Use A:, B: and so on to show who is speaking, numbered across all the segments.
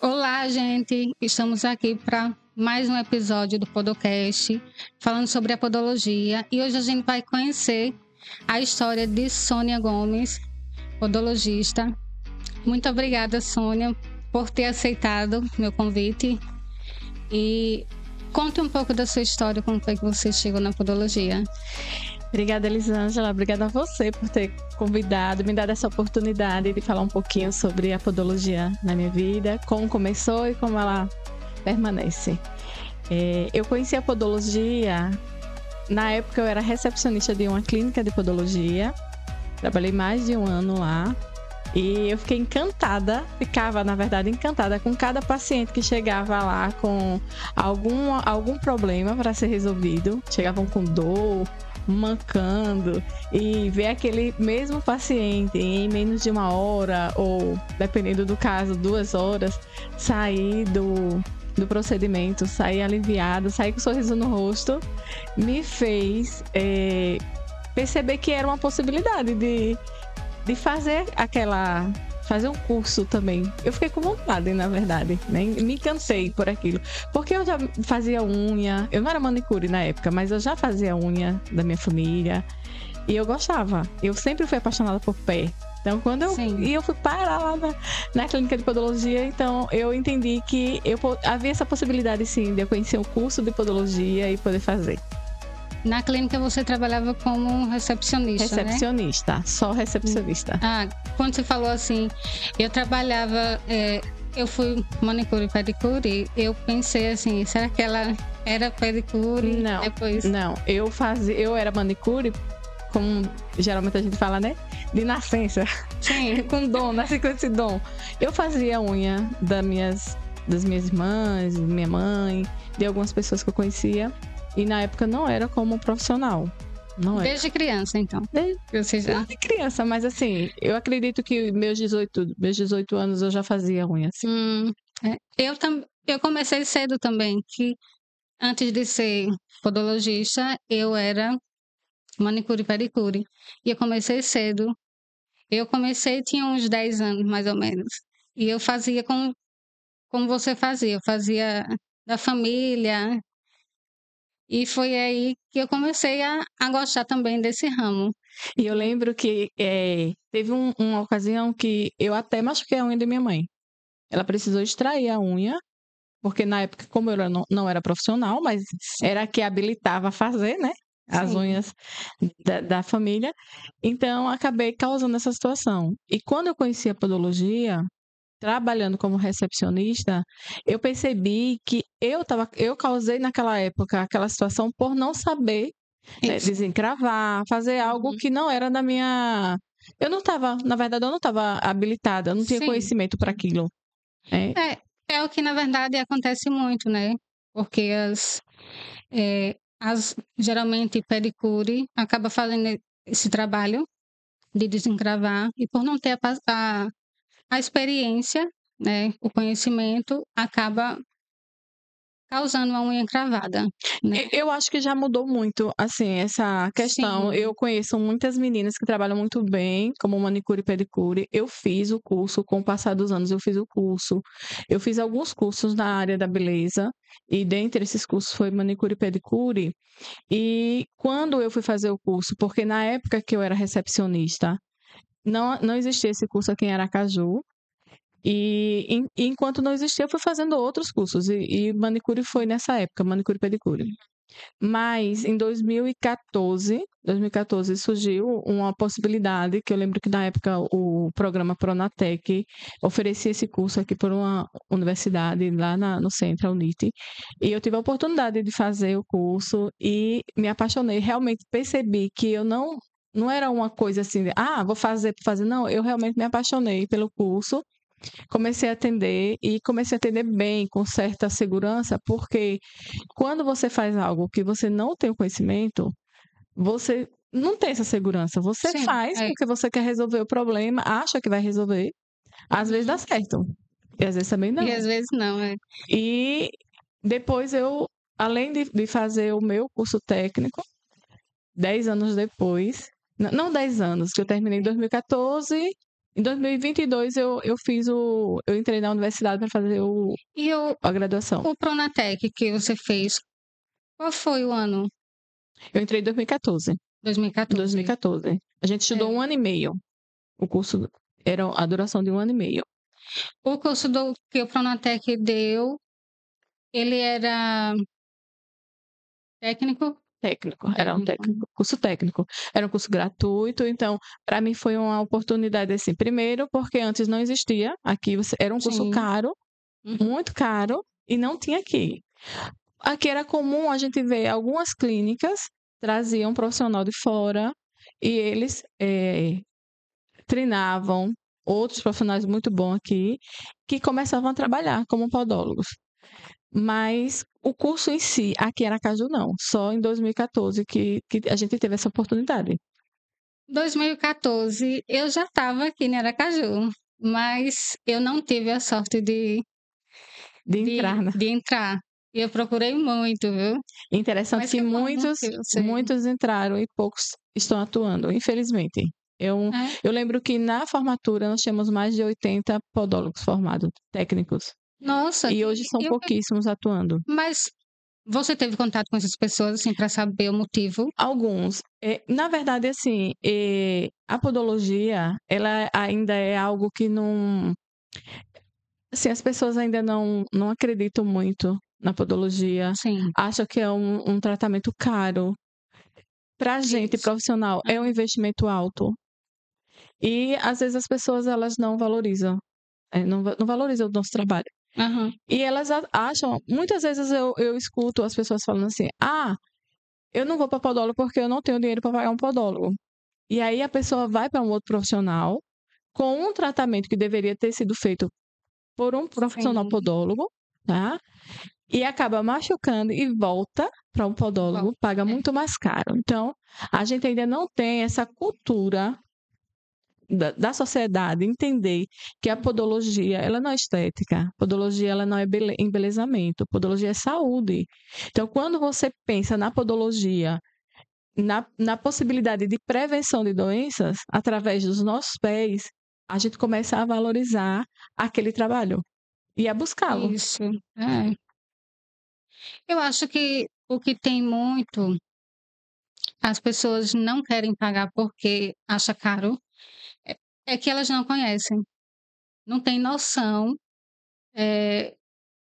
A: Olá, gente! Estamos aqui para mais um episódio do Podocast, falando sobre a podologia. E hoje a gente vai conhecer a história de Sônia Gomes, podologista. Muito obrigada, Sônia, por ter aceitado meu convite. E conte um pouco da sua história, como foi que você chegou na podologia.
B: Obrigada, Elisângela. Obrigada a você por ter convidado, me dado essa oportunidade de falar um pouquinho sobre a podologia na minha vida, como começou e como ela permanece. Eu conheci a podologia, na época eu era recepcionista de uma clínica de podologia, trabalhei mais de um ano lá e eu fiquei ficava na verdade encantada com cada paciente que chegava lá com algum problema para ser resolvido, chegavam com dor, mancando, e ver aquele mesmo paciente em menos de uma hora ou, dependendo do caso, 2 horas, sair do procedimento, sair aliviado, sair com um sorriso no rosto, me fez perceber que era uma possibilidade de fazer fazer um curso também. Eu fiquei com vontade, na verdade, né? Me encantei por aquilo. Porque eu já fazia unha, eu não era manicure na época, mas eu já fazia unha da minha família e eu gostava. Eu sempre fui apaixonada por pé. Então, quando eu fui parar lá na clínica de podologia, então eu entendi que havia essa possibilidade, sim, de eu conhecer o curso de podologia e poder fazer.
A: Na clínica você trabalhava como recepcionista,
B: né? Só recepcionista.
A: Quando você falou assim, eu trabalhava, eu fui manicure e pedicure, eu pensei assim, será que ela era pedicure?
B: Não, eu era manicure, como geralmente a gente fala, né? De nascença.
A: Sim.
B: Com dom, nasci com esse dom. Eu fazia unha das minhas irmãs, minha mãe, de algumas pessoas que eu conhecia. E na época não era como profissional. Não era.
A: Desde criança, então?
B: Desde criança, mas assim, eu acredito que meus 18 anos eu já fazia unha. Assim.
A: Eu comecei cedo também, que antes de ser podologista, eu era manicure e pedicure. E eu comecei cedo. Tinha uns 10 anos, mais ou menos. E eu fazia como você fazia. Eu fazia da família. E foi aí que eu comecei a gostar também desse ramo.
B: E eu lembro que teve uma ocasião que eu até machuquei a unha da minha mãe. Ela precisou extrair a unha, porque na época, como eu não era profissional, mas era a que habilitava a fazer, né? As unhas da família. Então, acabei causando essa situação. E quando eu conheci a podologia, trabalhando como recepcionista, eu percebi que eu causei naquela época aquela situação por não saber, né, desencravar, fazer algo que não era da minha... na verdade, eu não estava habilitada, eu não tinha conhecimento para aquilo.
A: É o que, na verdade, acontece muito, né? Porque geralmente pedicure acaba fazendo esse trabalho de desencravar e por não ter a experiência, né, o conhecimento, acaba causando uma unha encravada, né?
B: Eu acho que já mudou muito, assim, essa questão.
A: Sim.
B: Eu conheço muitas meninas que trabalham muito bem, como manicure e pedicure. Eu fiz o curso, com o passar dos anos eu fiz o curso. Eu fiz alguns cursos na área da beleza, e dentre esses cursos foi manicure e pedicure. E quando eu fui fazer o curso, porque na época que eu era recepcionista, não existia esse curso aqui em Aracaju. E enquanto não existia, eu fui fazendo outros cursos. E manicure foi nessa época, manicure e pedicure. Mas em 2014 surgiu uma possibilidade, que eu lembro que na época o programa Pronatec oferecia esse curso aqui por uma universidade lá no centro, a UNIT. E eu tive a oportunidade de fazer o curso e me apaixonei. Realmente percebi que eu não era uma coisa assim, vou fazer. Não, eu realmente me apaixonei pelo curso. Comecei a atender bem, com certa segurança, porque quando você faz algo que você não tem o conhecimento, você não tem essa segurança. Você faz porque você quer resolver o problema, acha que vai resolver. Às vezes dá certo, e às vezes também não.
A: E às vezes não,
B: E depois eu, além de fazer o meu curso técnico, 10 anos depois, não 10 anos, que eu terminei em 2014... Em 2022 eu entrei na universidade para fazer
A: E
B: a graduação.
A: o Pronatec que você fez, qual foi o ano?
B: Eu entrei em 2014.
A: 2014.
B: 2014. A gente estudou 1 ano e meio. O curso era a duração de 1 ano e meio.
A: O curso que o Pronatec deu, ele era técnico?
B: Técnico, era um curso técnico. Era um curso gratuito, então, para mim foi uma oportunidade assim. Primeiro, porque antes não existia aqui, era um curso
A: Sim.
B: caro, muito caro, e não tinha aqui. Aqui era comum a gente ver algumas clínicas traziam um profissional de fora e eles treinavam outros profissionais muito bons aqui que começavam a trabalhar como podólogos. Mas o curso em si, aqui em Aracaju, não. Só em 2014 que a gente teve essa oportunidade.
A: 2014, eu já estava aqui em Aracaju, mas eu não tive a sorte de
B: entrar, né?
A: de entrar. E eu procurei muito, viu?
B: Interessante
A: Mas
B: que
A: que bom
B: muitos,
A: que você...
B: muitos entraram e poucos estão atuando, infelizmente. Eu lembro que na formatura nós tínhamos mais de 80 podólogos formados, técnicos.
A: Nossa,
B: E hoje são pouquíssimos atuando.
A: Mas você teve contato com essas pessoas, assim, para saber o motivo?
B: Alguns. Na verdade, assim, a podologia, ela ainda é algo que não... Assim, as pessoas ainda não acreditam muito na podologia.
A: Sim.
B: Acham que é um tratamento caro. Para a gente, profissional, é um investimento alto. E, às vezes, as pessoas, elas não valorizam. Não valorizam o nosso trabalho.
A: Uhum.
B: E elas acham... Muitas vezes eu escuto as pessoas falando assim, eu não vou para podólogo porque eu não tenho dinheiro para pagar um podólogo. E aí a pessoa vai para um outro profissional com um tratamento que deveria ter sido feito por um profissional podólogo, tá? E acaba machucando e volta para um podólogo, paga muito mais caro. Então, a gente ainda não tem essa cultura da sociedade entender que a podologia, ela não é estética, a podologia, ela não é embelezamento, a podologia é saúde. Então, quando você pensa na podologia, na possibilidade de prevenção de doenças através dos nossos pés, a gente começa a valorizar aquele trabalho e a buscá-lo.
A: Isso. Eu acho que o que tem muito, as pessoas não querem pagar porque acha caro, é que elas não conhecem, não têm noção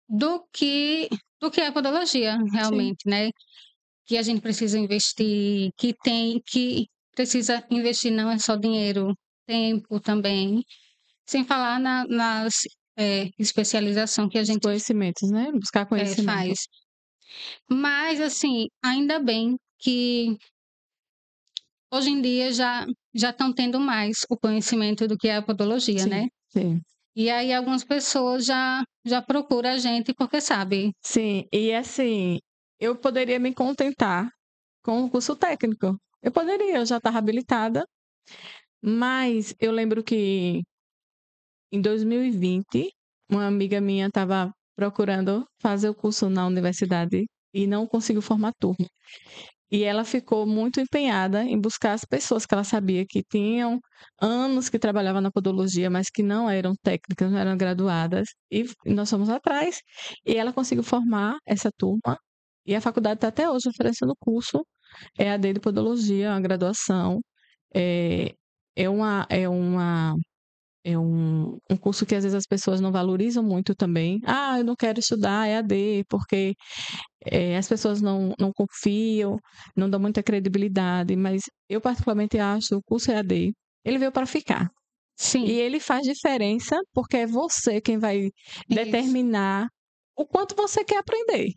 A: do que é a podologia realmente, né? Que a gente precisa investir, que precisa investir não é só dinheiro, tempo também, sem falar nas especialização que a gente
B: conhecimentos, né? Buscar conhecimento.
A: Faz. Mas, assim, ainda bem que hoje em dia já estão tendo mais o conhecimento do que é a podologia, né?
B: Sim.
A: E aí algumas pessoas já procuram a gente porque sabe.
B: Sim, e assim, eu poderia me contentar com o curso técnico. Eu já estava habilitada, mas eu lembro que em 2020, uma amiga minha estava procurando fazer o curso na universidade e não conseguiu formar turma. E ela ficou muito empenhada em buscar as pessoas que ela sabia que tinham anos que trabalhavam na podologia, mas que não eram técnicas, não eram graduadas. E nós fomos atrás. E ela conseguiu formar essa turma. E a faculdade está até hoje oferecendo o curso EAD de podologia, uma graduação. É um curso que às vezes as pessoas não valorizam muito também. Eu não quero estudar EAD porque as pessoas não confiam, não dão muita credibilidade, mas eu particularmente acho o curso EAD, ele veio para ficar.
A: Sim.
B: E ele faz diferença porque é você quem vai determinar o quanto você quer aprender.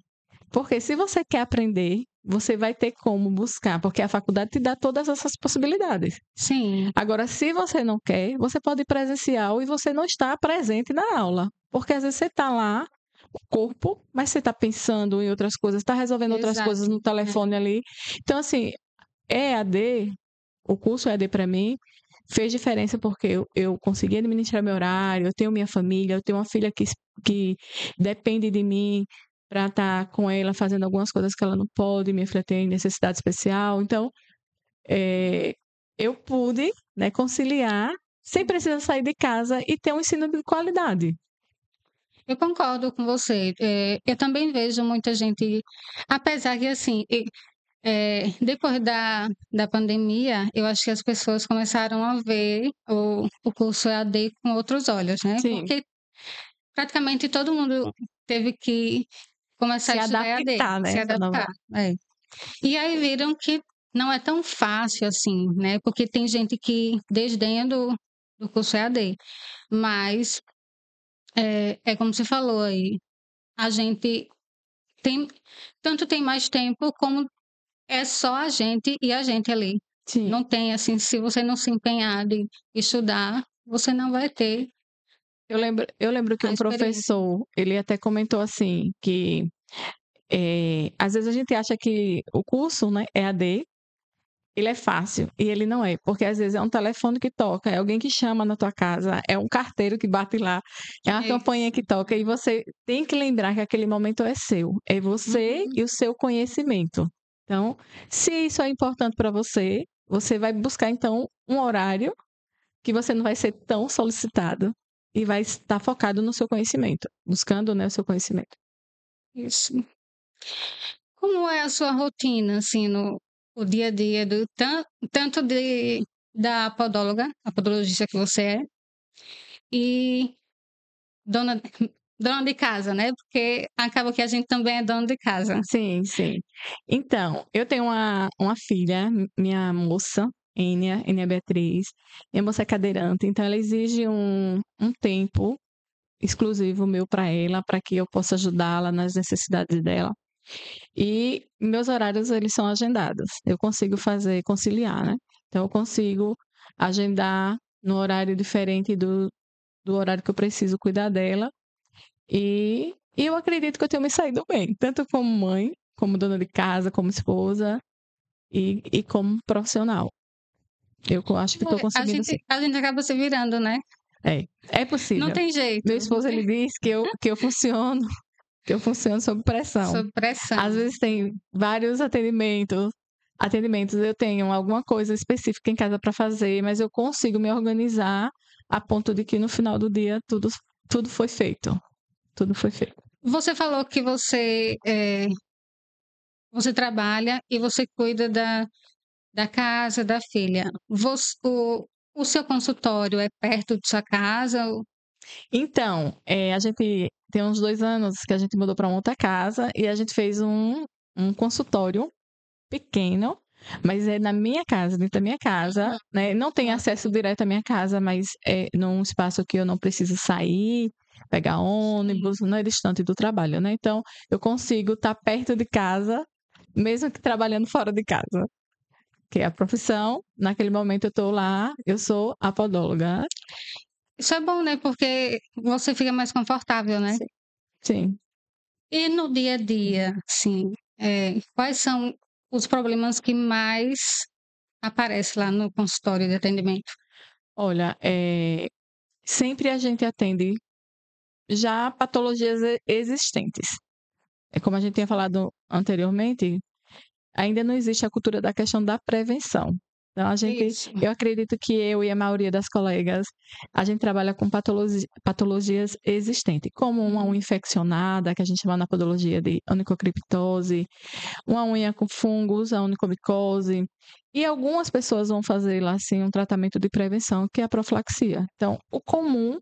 B: Porque se você quer aprender, você vai ter como buscar, porque a faculdade te dá todas essas possibilidades.
A: Sim.
B: Agora, se você não quer, você pode ir presencial e você não está presente na aula. Porque às vezes você está lá, o corpo, mas você está pensando em outras coisas, está resolvendo outras coisas no telefone ali. Então, assim, EAD, o curso EAD para mim, fez diferença porque eu consegui administrar meu horário, eu tenho minha família, eu tenho uma filha que depende de mim para estar com ela fazendo algumas coisas que ela não pode, minha filha tem necessidade especial. Então, eu pude, né, conciliar sem precisar sair de casa e ter um ensino de qualidade.
A: Eu concordo com você. Eu também vejo muita gente, apesar que assim, depois da pandemia, eu acho que as pessoas começaram a ver o curso EAD com outros olhos, né?
B: Sim,
A: Porque praticamente todo mundo teve que começar
B: se
A: a estudar EAD,
B: adaptar, né?
A: se
B: Essa nova.
A: adaptar. E aí viram que não é tão fácil assim, né? Porque tem gente que desdenha do curso EAD. Mas é como você falou aí, a gente tem tanto tem mais tempo como é só a gente ali.
B: Sim.
A: Não tem assim, se você não se empenhar de estudar, você não vai ter
B: Eu lembro que
A: a
B: um
A: experiência.
B: professor, ele até comentou assim, que às vezes a gente acha que o curso, né, EAD, ele é fácil, e ele não é, porque às vezes é um telefone que toca, é alguém que chama na tua casa, é um carteiro que bate lá, é uma campainha
A: Isso.
B: que toca, e você tem que lembrar que aquele momento é seu, é você
A: Uhum.
B: e o seu conhecimento. Então, se isso é importante para você, você vai buscar então um horário que você não vai ser tão solicitado e vai estar focado no seu conhecimento, buscando, né, o seu conhecimento.
A: Isso. Como é a sua rotina, assim, no o dia a dia tanto da podóloga, a podologista que você é, e dona, dona de casa, né? Porque acaba que a gente também é dona de casa.
B: Sim, sim. Então, eu tenho uma filha, minha moça, Enia Beatriz. Minha moça é cadeirante, então ela exige um tempo exclusivo meu para ela, para que eu possa ajudá-la nas necessidades dela. E meus horários, eles são agendados. Eu consigo conciliar, né? Então, eu consigo agendar no horário diferente do horário que eu preciso cuidar dela. E eu acredito que eu tenho me saído bem, tanto como mãe, como dona de casa, como esposa e como profissional. Eu acho que estou conseguindo sim.
A: A gente acaba se virando, né?
B: É
A: Não
B: possível.
A: tem jeito.
B: Meu esposo, ele diz que eu funciono sob pressão.
A: Sob pressão.
B: Às vezes tem vários atendimentos, eu tenho alguma coisa específica em casa para fazer, mas eu consigo me organizar a ponto de que no final do dia tudo foi feito. Tudo foi feito.
A: Você falou que você trabalha e você cuida da casa, da filha. O seu consultório é perto de sua casa?
B: Então, a gente tem uns 2 anos que a gente mudou para uma outra casa e a gente fez um consultório pequeno, mas é na minha casa, dentro da minha casa, né? Não tem acesso direto à minha casa, mas é num espaço que eu não preciso sair, pegar ônibus, não é distante do trabalho, né? Então, eu consigo estar perto de casa, mesmo que trabalhando fora de casa. Que é a profissão, naquele momento eu estou lá, eu sou a podóloga.
A: Isso é bom, né? Porque você fica mais confortável, né?
B: Sim. Sim.
A: E no dia a dia, assim, quais são os problemas que mais aparecem lá no consultório de atendimento?
B: Olha, sempre a gente atende já patologias existentes. É como a gente tinha falado anteriormente, ainda não existe a cultura da questão da prevenção. Então,
A: Isso.
B: eu acredito que eu e a maioria das colegas, a gente trabalha com patologias existentes, como uma unha infeccionada, que a gente chama na podologia de onicocriptose, uma unha com fungos, a onicomicose, e algumas pessoas vão fazer lá, assim, um tratamento de prevenção, que é a profilaxia. Então, o comum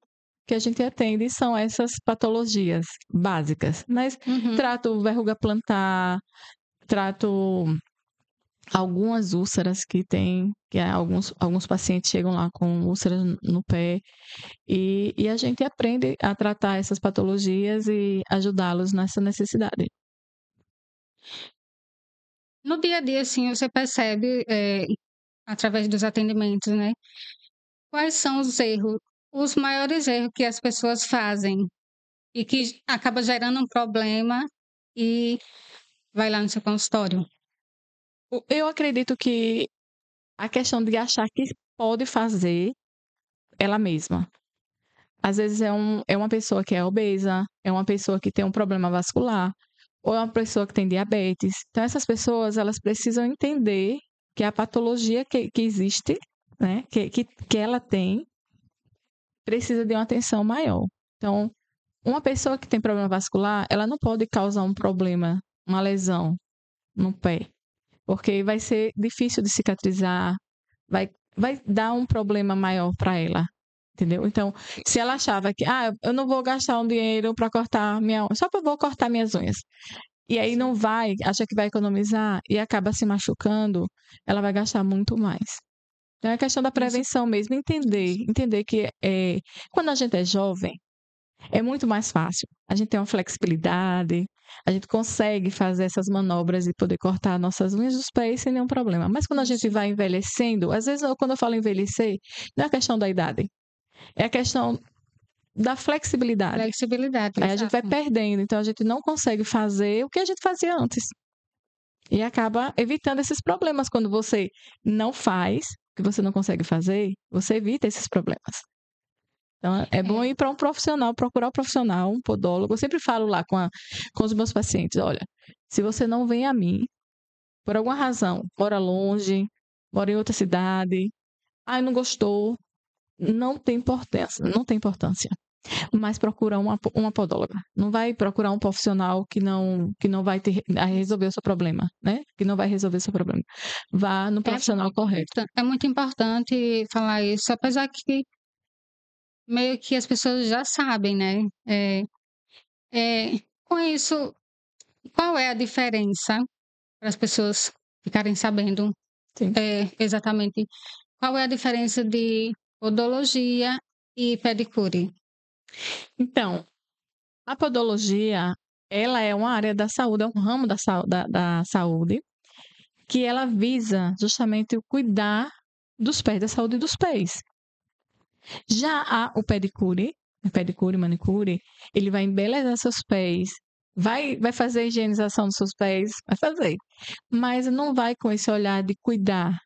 B: que a gente atende são essas patologias básicas, mas
A: Uhum.
B: trato verruga plantar, trato algumas úlceras que tem, alguns pacientes chegam lá com úlceras no pé, e a gente aprende a tratar essas patologias e ajudá-los nessa necessidade.
A: No dia a dia, assim, você percebe, através dos atendimentos, né? Quais são os maiores erros que as pessoas fazem e que acaba gerando um problema e vai lá no seu consultório?
B: Eu acredito que a questão de achar que pode fazer ela mesma. Às vezes é uma pessoa que é obesa, é uma pessoa que tem um problema vascular, ou é uma pessoa que tem diabetes. Então, essas pessoas, elas precisam entender que a patologia que existe, né, que ela tem, precisa de uma atenção maior. Então, uma pessoa que tem problema vascular, ela não pode causar um problema, uma lesão no pé, porque vai ser difícil de cicatrizar, vai dar um problema maior para ela, entendeu? Então, se ela achava que, eu não vou gastar um dinheiro para cortar minha unha, só que eu vou cortar minhas unhas, e aí não vai, acha que vai economizar e acaba se machucando, ela vai gastar muito mais. Então, é questão da prevenção mesmo, entender que quando a gente é jovem, é muito mais fácil. A gente tem uma flexibilidade, a gente consegue fazer essas manobras e poder cortar nossas unhas dos pés sem nenhum problema. Mas quando a gente vai envelhecendo, às vezes quando eu falo envelhecer, não é a questão da idade, é a questão da flexibilidade.
A: Flexibilidade,
B: Aí a gente vai perdendo, então a gente não consegue fazer o que a gente fazia antes. E acaba evitando esses problemas. Quando você não faz o que você não consegue fazer, você evita esses problemas. Então, é bom ir para um profissional, procurar um profissional, um podólogo. Eu sempre falo lá com os meus pacientes, olha, se você não vem a mim, por alguma razão, mora longe, mora em outra cidade, não gostou, não tem importância. Mas procura uma podóloga. Não vai procurar um profissional que não vai resolver o seu problema, né? Que não vai resolver o seu problema. Vá no profissional correto.
A: É muito importante falar isso, apesar que meio que as pessoas já sabem, né? Com isso, qual é a diferença para as pessoas ficarem sabendo exatamente qual é a diferença de podologia e pedicure?
B: Então, a podologia, ela é uma área da saúde, é um ramo da saúde, que ela visa justamente o cuidar dos pés, da saúde dos pés. Já há o pedicure, manicure, ele vai embelezar seus pés, vai fazer a higienização dos seus pés, vai fazer. Mas não vai com esse olhar de cuidar,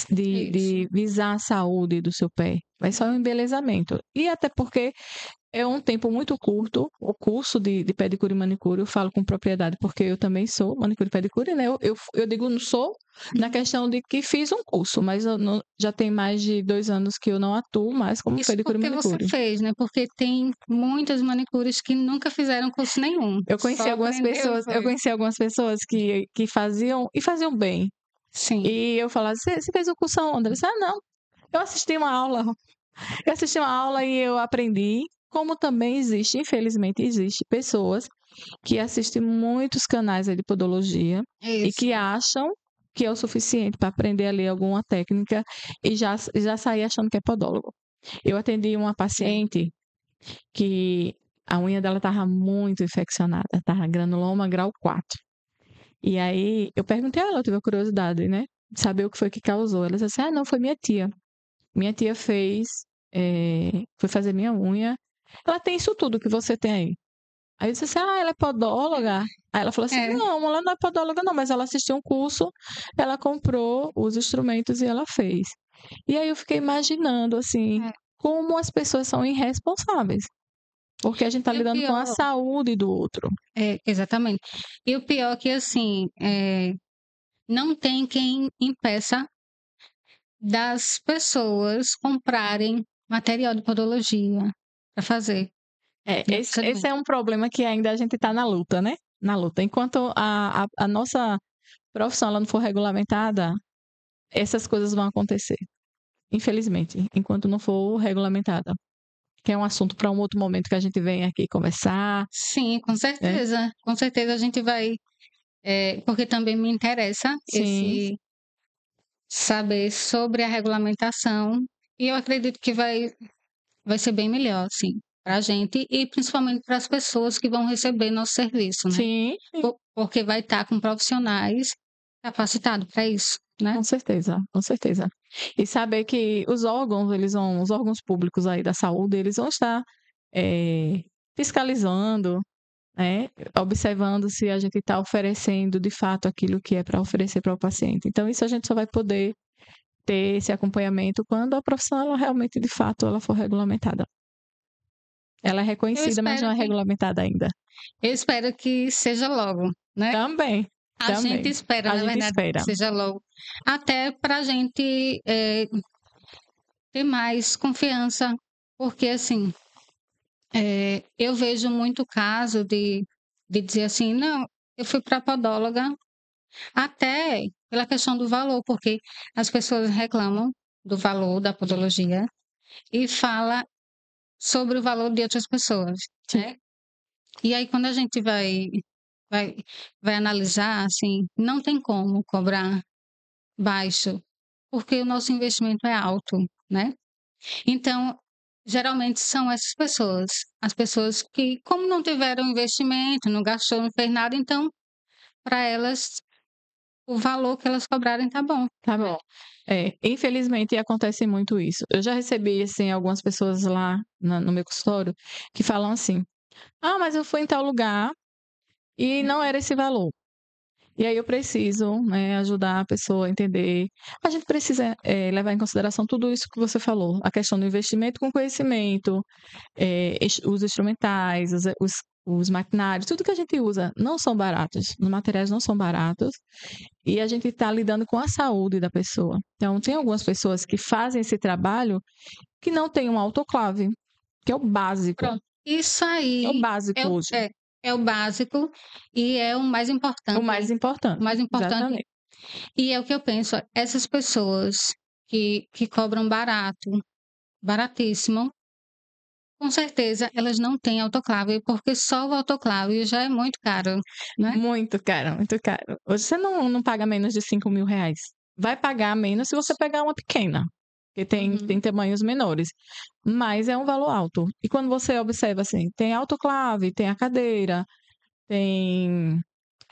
B: de visar a saúde do seu pé. Vai só um embelezamento. E até porque é um tempo muito curto, o curso de pedicure e manicure, eu falo com propriedade, porque eu também sou manicure e pedicure, né? Eu digo não sou na questão de que fiz um curso, mas já tem mais de 2 anos que eu não atuo mais como pedicure e manicure.
A: Porque você fez, né? Porque tem muitas manicures que nunca fizeram curso nenhum.
B: Eu conheci algumas pessoas que faziam e faziam bem.
A: Sim.
B: E eu falava, você fez o curso aonde? Ela disse, não, eu assisti uma aula. E eu aprendi. Como também infelizmente existe pessoas que assistem muitos canais de podologia e que acham que é o suficiente para aprender a ler alguma técnica e já sair achando que é podólogo. Eu atendi uma paciente que a unha dela estava muito infeccionada, estava granuloma grau 4. E aí eu perguntei a ela, eu tive a curiosidade, né, de saber o que foi que causou. Ela disse assim, não, foi minha tia. Minha tia foi fazer minha unha. Ela tem isso tudo que você tem aí. Aí eu disse assim, ela é podóloga? Aí ela falou assim, não, ela não é podóloga não, mas ela assistiu um curso, ela comprou os instrumentos e ela fez. E aí eu fiquei imaginando, assim, como as pessoas são irresponsáveis. Porque a gente tá lidando com a saúde do outro.
A: Exatamente. E o pior é que, assim, não tem quem impeça das pessoas comprarem material de podologia para fazer.
B: Esse é um problema que ainda a gente está na luta, né? Na luta. Enquanto a nossa profissão ela não for regulamentada, essas coisas vão acontecer. Infelizmente, enquanto não for regulamentada. Que é um assunto para um outro momento que a gente vem aqui conversar.
A: Sim, com certeza. Com certeza a gente vai... porque também me interessa saber sobre a regulamentação. E eu acredito que vai ser bem melhor, sim, para a gente e principalmente para as pessoas que vão receber nosso serviço, né?
B: Sim.
A: Porque vai estar com profissionais capacitados para isso, né?
B: Com certeza, com certeza. E saber que os órgãos públicos aí da saúde, eles vão estar fiscalizando, né? Observando se a gente está oferecendo de fato aquilo que é para oferecer para o paciente. Então, isso a gente só vai poder ter esse acompanhamento quando a profissão ela realmente, de fato, ela for regulamentada. Ela é reconhecida, mas não é regulamentada ainda.
A: Eu espero que seja logo, né?
B: Também.
A: A gente espera, na verdade, que seja logo. Até para a gente ter mais confiança, Porque, assim, eu vejo muito caso de dizer assim, não, eu fui para podóloga até pela questão do valor, porque as pessoas reclamam do valor da podologia e fala sobre o valor de outras pessoas, né? E aí, quando a gente vai, vai analisar, assim, não tem como cobrar baixo, porque o nosso investimento é alto, né? Então, geralmente são essas pessoas, as pessoas que, como não tiveram investimento, não gastou, não fez nada, então, para elas, o valor que elas cobrarem tá bom.
B: Tá bom. Infelizmente acontece muito isso. Eu já recebi, assim, algumas pessoas lá no meu consultório que falam assim: ah, mas eu fui em tal lugar e não era esse valor. E aí eu preciso, né, ajudar a pessoa a entender. A gente precisa levar em consideração tudo isso que você falou, a questão do investimento com conhecimento, os instrumentais, os maquinários, tudo que a gente usa não são baratos, os materiais não são baratos, e a gente está lidando com a saúde da pessoa. Então, tem algumas pessoas que fazem esse trabalho que não tem um autoclave, que é o básico.
A: Pronto. Isso
B: É o
A: aí
B: básico hoje.
A: é o básico e é o mais importante.
B: O mais importante.
A: O mais importante.
B: Exatamente.
A: E é o que eu penso, essas pessoas que cobram baratíssimo, com certeza elas não têm autoclave, porque só o autoclave já é muito caro, né?
B: Muito caro, muito caro. Hoje você não paga menos de 5 mil reais. Vai pagar menos se você pegar uma pequena, porque tem tamanhos menores. Mas é um valor alto. E quando você observa assim, tem autoclave, tem a cadeira, tem,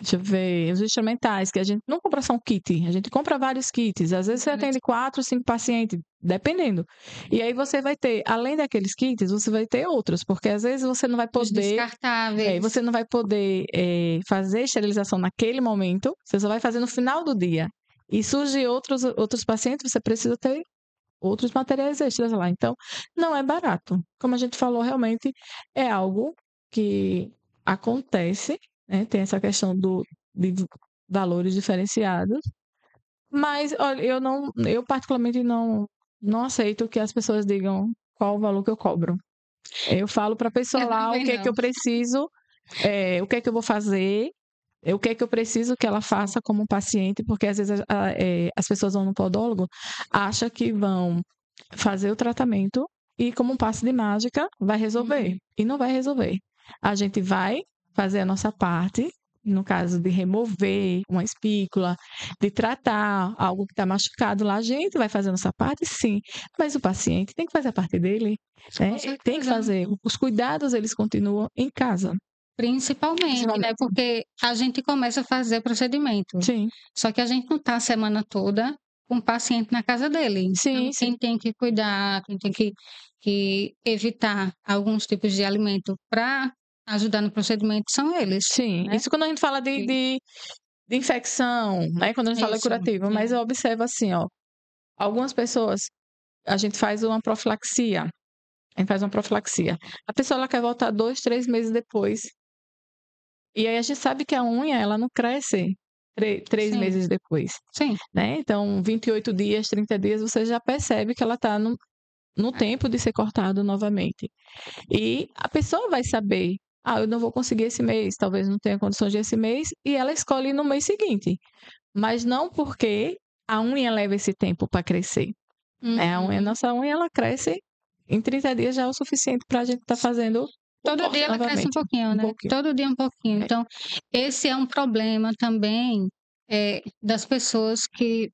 B: deixa eu ver, os instrumentais, que a gente não compra só um kit, a gente compra vários kits. Às vezes você atende 4, 5 pacientes, dependendo. E aí você vai ter, além daqueles kits, você vai ter outros, porque às vezes você não vai
A: Os
B: poder
A: descartáveis.
B: você não vai poder fazer esterilização naquele momento, você só vai fazer no final do dia. E surge outros pacientes, você precisa ter outros materiais extras lá. Então, não é barato. Como a gente falou, realmente é algo que acontece, né? Tem essa questão de valores diferenciados. Mas, olha, eu particularmente não aceito que as pessoas digam qual o valor que eu cobro. Eu falo para a pessoa
A: Eu
B: lá o
A: também
B: que é que eu
A: não.
B: preciso, o que é que eu vou fazer, o que é que eu preciso que ela faça como paciente, porque às vezes as pessoas vão no podólogo, acham que vão fazer o tratamento e, como um passe de mágica, vai resolver. E não vai resolver. A gente vai fazer a nossa parte, no caso de remover uma espícula, de tratar algo que está machucado lá, a gente vai fazer a nossa parte, sim. Mas o paciente tem que fazer a parte dele, né?
A: Com
B: Tem que
A: certeza.
B: fazer. Os cuidados, eles continuam em casa.
A: Principalmente, né? Porque a gente começa a fazer procedimento.
B: Sim,
A: Só que a gente não está a semana toda com o paciente na casa dele. Então,
B: sim, sim.
A: quem tem que cuidar, quem tem que evitar alguns tipos de alimento para ajudar no procedimento são eles,
B: Sim,
A: né?
B: isso quando a gente fala
A: E-
B: de infecção, né? Quando a gente fala
A: Isso,
B: curativo, mas eu observo assim, ó, algumas pessoas, a gente faz uma profilaxia, a gente faz uma profilaxia. A pessoa ela quer voltar 2, 3 meses depois, e aí a gente sabe que a unha ela não cresce três
A: sim,
B: meses depois,
A: sim.
B: né? Então, 28 dias, 30 dias, você já percebe que ela está no tempo de ser cortado novamente. E a pessoa vai saber, eu não vou conseguir esse mês, talvez não tenha condições de esse mês, e ela escolhe no mês seguinte. Mas não porque a unha leva esse tempo para crescer. Né? Nossa unha, ela cresce em 30 dias já é o suficiente para a gente estar fazendo o
A: Todo
B: corte
A: dia ela cresce um
B: novamente.
A: pouquinho,
B: Um
A: né?
B: pouquinho.
A: Todo dia um pouquinho.
B: É.
A: Então, esse é um problema também das pessoas que,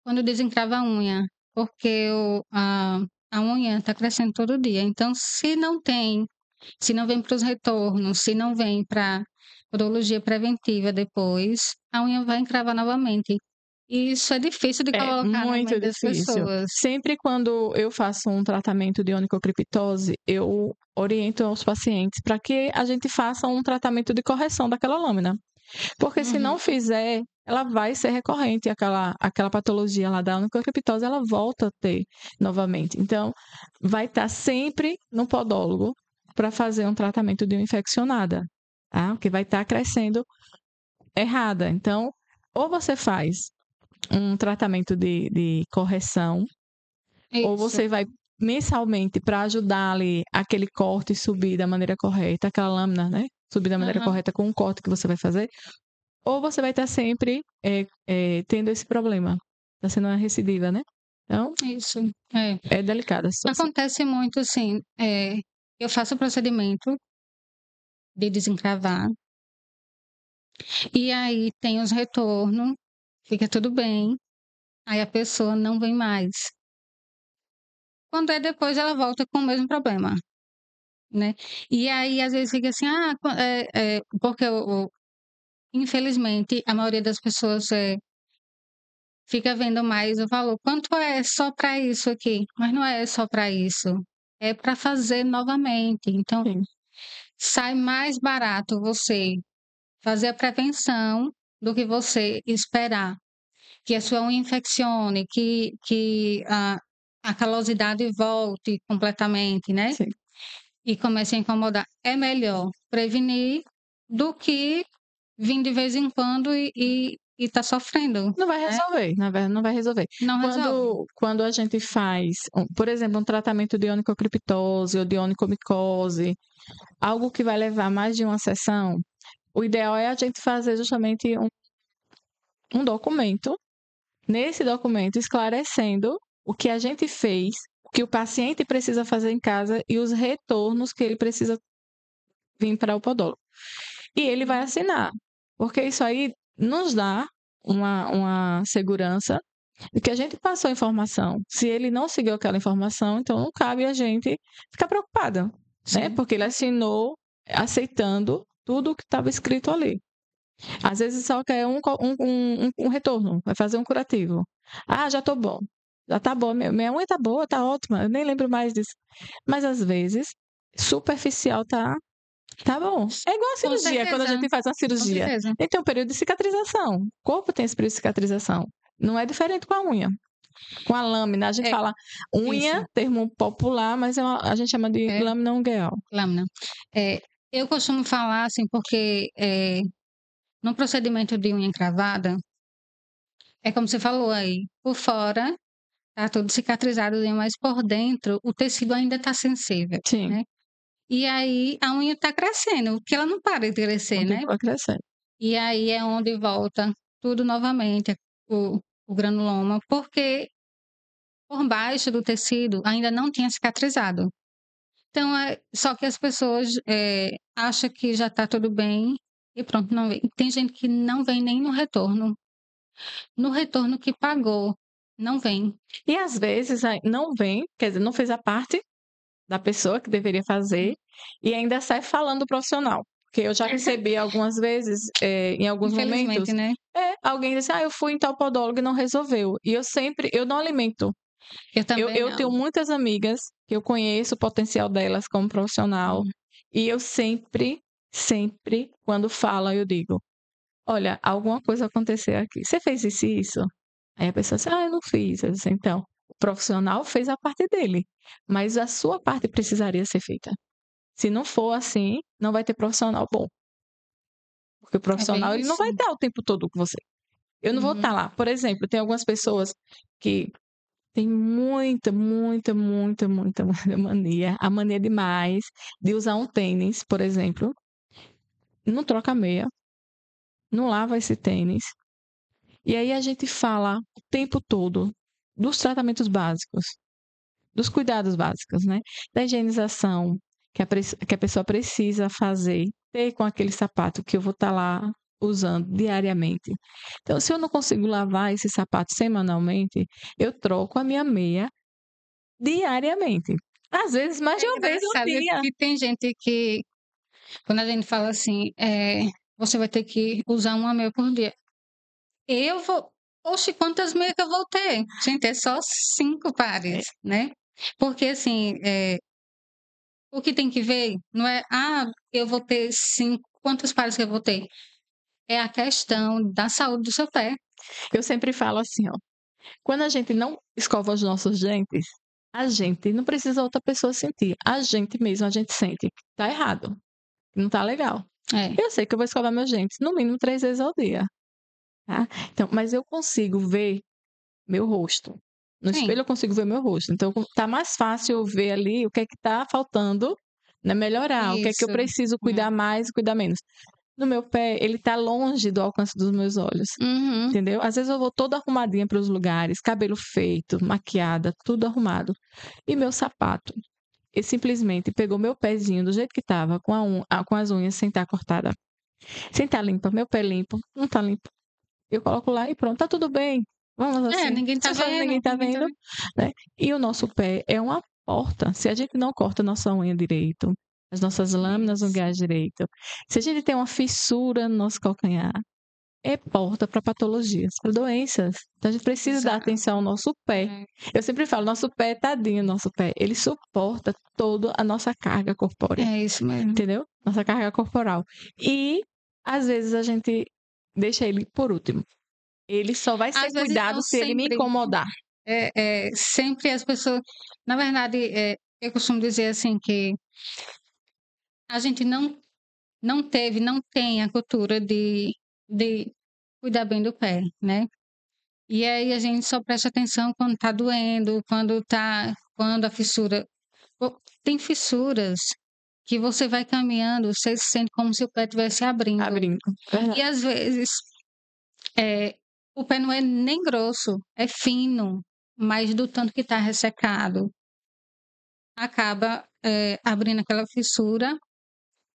A: quando desencrava a unha, porque a unha está crescendo todo dia. Então, se não vem para os retornos, se não vem para podologia preventiva depois, a unha vai encravar novamente. E isso é difícil de
B: É
A: colocar na
B: muito
A: mente das
B: difícil.
A: pessoas.
B: Sempre quando eu faço um tratamento de onicocriptose, eu oriento aos pacientes para que a gente faça um tratamento de correção daquela lâmina. Porque se não fizer, ela vai ser recorrente, aquela patologia lá da onicocriptose, ela volta a ter novamente. Então, vai estar sempre no podólogo para fazer um tratamento de uma infeccionada, tá? Porque vai estar crescendo errada. Então, ou você faz um tratamento de correção, ou
A: Isso.
B: você vai mensalmente para ajudar ali aquele corte subir da maneira correta, aquela lâmina, né? Subir da maneira correta com o corte que você vai fazer, ou você vai estar sempre tendo esse problema. Está sendo uma recidiva, né? Então,
A: Isso.
B: é delicada a situação.
A: Acontece muito, assim, eu faço o procedimento de desencravar, e aí tem os retornos, fica tudo bem, aí a pessoa não vem mais. Quando é depois, ela volta com o mesmo problema, né? E aí, às vezes, fica assim, porque infelizmente, a maioria das pessoas fica vendo mais o valor. Quanto é só para isso aqui? Mas não é só para isso. É para fazer novamente. Então,
B: Sim.
A: sai mais barato você fazer a prevenção do que você esperar que a sua unha infeccione, que a calosidade volte completamente, né?
B: Sim.
A: E comece a incomodar. É melhor prevenir do que vir de vez em quando e tá sofrendo,
B: Não vai
A: né?
B: resolver, na verdade, não vai resolver.
A: Não resolve.
B: Quando a gente faz, por exemplo, um tratamento de onicocriptose ou de onicomicose, algo que vai levar mais de uma sessão, o ideal é a gente fazer justamente um documento, nesse documento esclarecendo o que a gente fez, o que o paciente precisa fazer em casa e os retornos que ele precisa vir para o podólogo. E ele vai assinar, porque isso aí nos dá uma segurança de que a gente passou a informação. Se ele não seguiu aquela informação, então não cabe a gente ficar preocupada, né?
A: Sim.
B: Porque ele assinou aceitando tudo o que estava escrito ali. Às vezes só quer um retorno, vai fazer um curativo. Ah, já tô bom. Já tá bom, minha unha tá boa, tá ótima, eu nem lembro mais disso. Mas às vezes, superficial tá bom. É igual a
A: Com
B: cirurgia,
A: certeza.
B: quando a gente faz uma
A: Com
B: cirurgia.
A: certeza.
B: Tem um período de cicatrização. O corpo tem esse período de cicatrização. Não é diferente com a unha. Com a lâmina, a gente fala unha,
A: isso.
B: termo popular, mas a gente chama de lâmina ungueal.
A: Lâmina. Eu costumo falar assim, porque no procedimento de unha encravada, é como você falou aí, por fora tá tudo cicatrizado, mas por dentro o tecido ainda tá sensível,
B: Sim,
A: né? E aí a unha tá crescendo, porque ela não para de crescer, né?
B: continua crescendo.
A: E aí é onde volta tudo novamente, o granuloma, porque por baixo do tecido ainda não tinha cicatrizado. Então, só que as pessoas acham que já está tudo bem e pronto, não vem. Tem gente que não vem nem no retorno. No retorno que pagou, não vem.
B: E às vezes não vem, quer dizer, não fez a parte da pessoa que deveria fazer e ainda sai falando do profissional. Porque eu já recebi algumas vezes, em alguns momentos,
A: Infelizmente, né?
B: alguém disse, eu fui em tal podólogo e não resolveu. E eu não alimento.
A: Eu também
B: Eu
A: não.
B: tenho muitas amigas que eu conheço o potencial delas como profissional. E eu sempre, quando falam, eu digo, olha, alguma coisa aconteceu aqui. Você fez isso e isso? Aí a pessoa diz, eu não fiz. Eu disse, então, o profissional fez a parte dele, mas a sua parte precisaria ser feita. Se não for assim, não vai ter profissional bom. Porque o profissional, ele não vai estar o tempo todo com você. Eu não vou estar lá. Por exemplo, tem algumas pessoas que têm muita mania, a mania demais de usar um tênis, por exemplo, não troca a meia, não lava esse tênis. E aí a gente fala o tempo todo dos tratamentos básicos, dos cuidados básicos, né? Da higienização que a pessoa precisa fazer, ter com aquele sapato que eu vou estar lá usando diariamente. Então, se eu não consigo lavar esse sapato semanalmente, eu troco a minha meia diariamente. Às vezes, mais de uma vez no dia.
A: Que tem gente que, quando a gente fala assim, você vai ter que usar uma meia por dia. Eu vou. Oxe, quantas meias que eu vou ter? Gente, é só 5 pares, né? Porque, assim, o que tem que ver não é, eu vou ter 5, quantos pares que eu vou ter? É a questão da saúde do seu pé.
B: Eu sempre falo assim, quando a gente não escova os nossos dentes, a gente não precisa outra pessoa sentir. A gente mesmo, a gente sente que tá errado, que não tá legal. Eu sei que eu vou escovar meus dentes no mínimo 3 vezes ao dia. Tá? Então, mas eu consigo ver meu rosto. No
A: Sim.
B: espelho eu consigo ver meu rosto. Então, tá mais fácil eu ver ali o que é que tá faltando, né? Melhorar, o que é que eu
A: Isso.
B: preciso cuidar mais e cuidar menos. No meu pé, ele tá longe do alcance dos meus olhos.
A: Uhum.
B: Entendeu? Às vezes eu vou toda arrumadinha para os lugares, cabelo feito, maquiada, tudo arrumado. E meu sapato, ele simplesmente pegou meu pezinho do jeito que tava, com as unhas sem estar cortada. Sem estar limpa, meu pé limpo, não tá limpo. Eu coloco lá e pronto, tá tudo bem. Vamos assim.
A: Ninguém tá vendo.
B: Ninguém tá vendo, né? E o nosso pé é uma porta. Se a gente não corta a nossa unha direito, as nossas lâminas
A: Isso.
B: unguiais direito, se a gente tem uma fissura no nosso calcanhar, é porta para patologias, para doenças. Então a gente precisa dar
A: Exato.
B: atenção ao nosso pé. Eu sempre falo, nosso pé, tadinho, nosso pé, ele suporta toda a nossa carga corpórea,
A: É isso mesmo.
B: entendeu? Nossa carga corporal. E às vezes a gente deixa ele por último. Ele só vai ser
A: Às vezes
B: cuidado
A: não
B: se ele me
A: sempre.
B: incomodar.
A: Sempre as pessoas. Na verdade, eu costumo dizer assim que a gente não teve, não tem a cultura de cuidar bem do pé, né? E aí a gente só presta atenção quando tá doendo, quando a fissura. Tem fissuras que você vai caminhando, você sente como se o pé estivesse abrindo.
B: Abrindo.
A: E às vezes o pé não é nem grosso, é fino, mas do tanto que está ressecado, acaba abrindo aquela fissura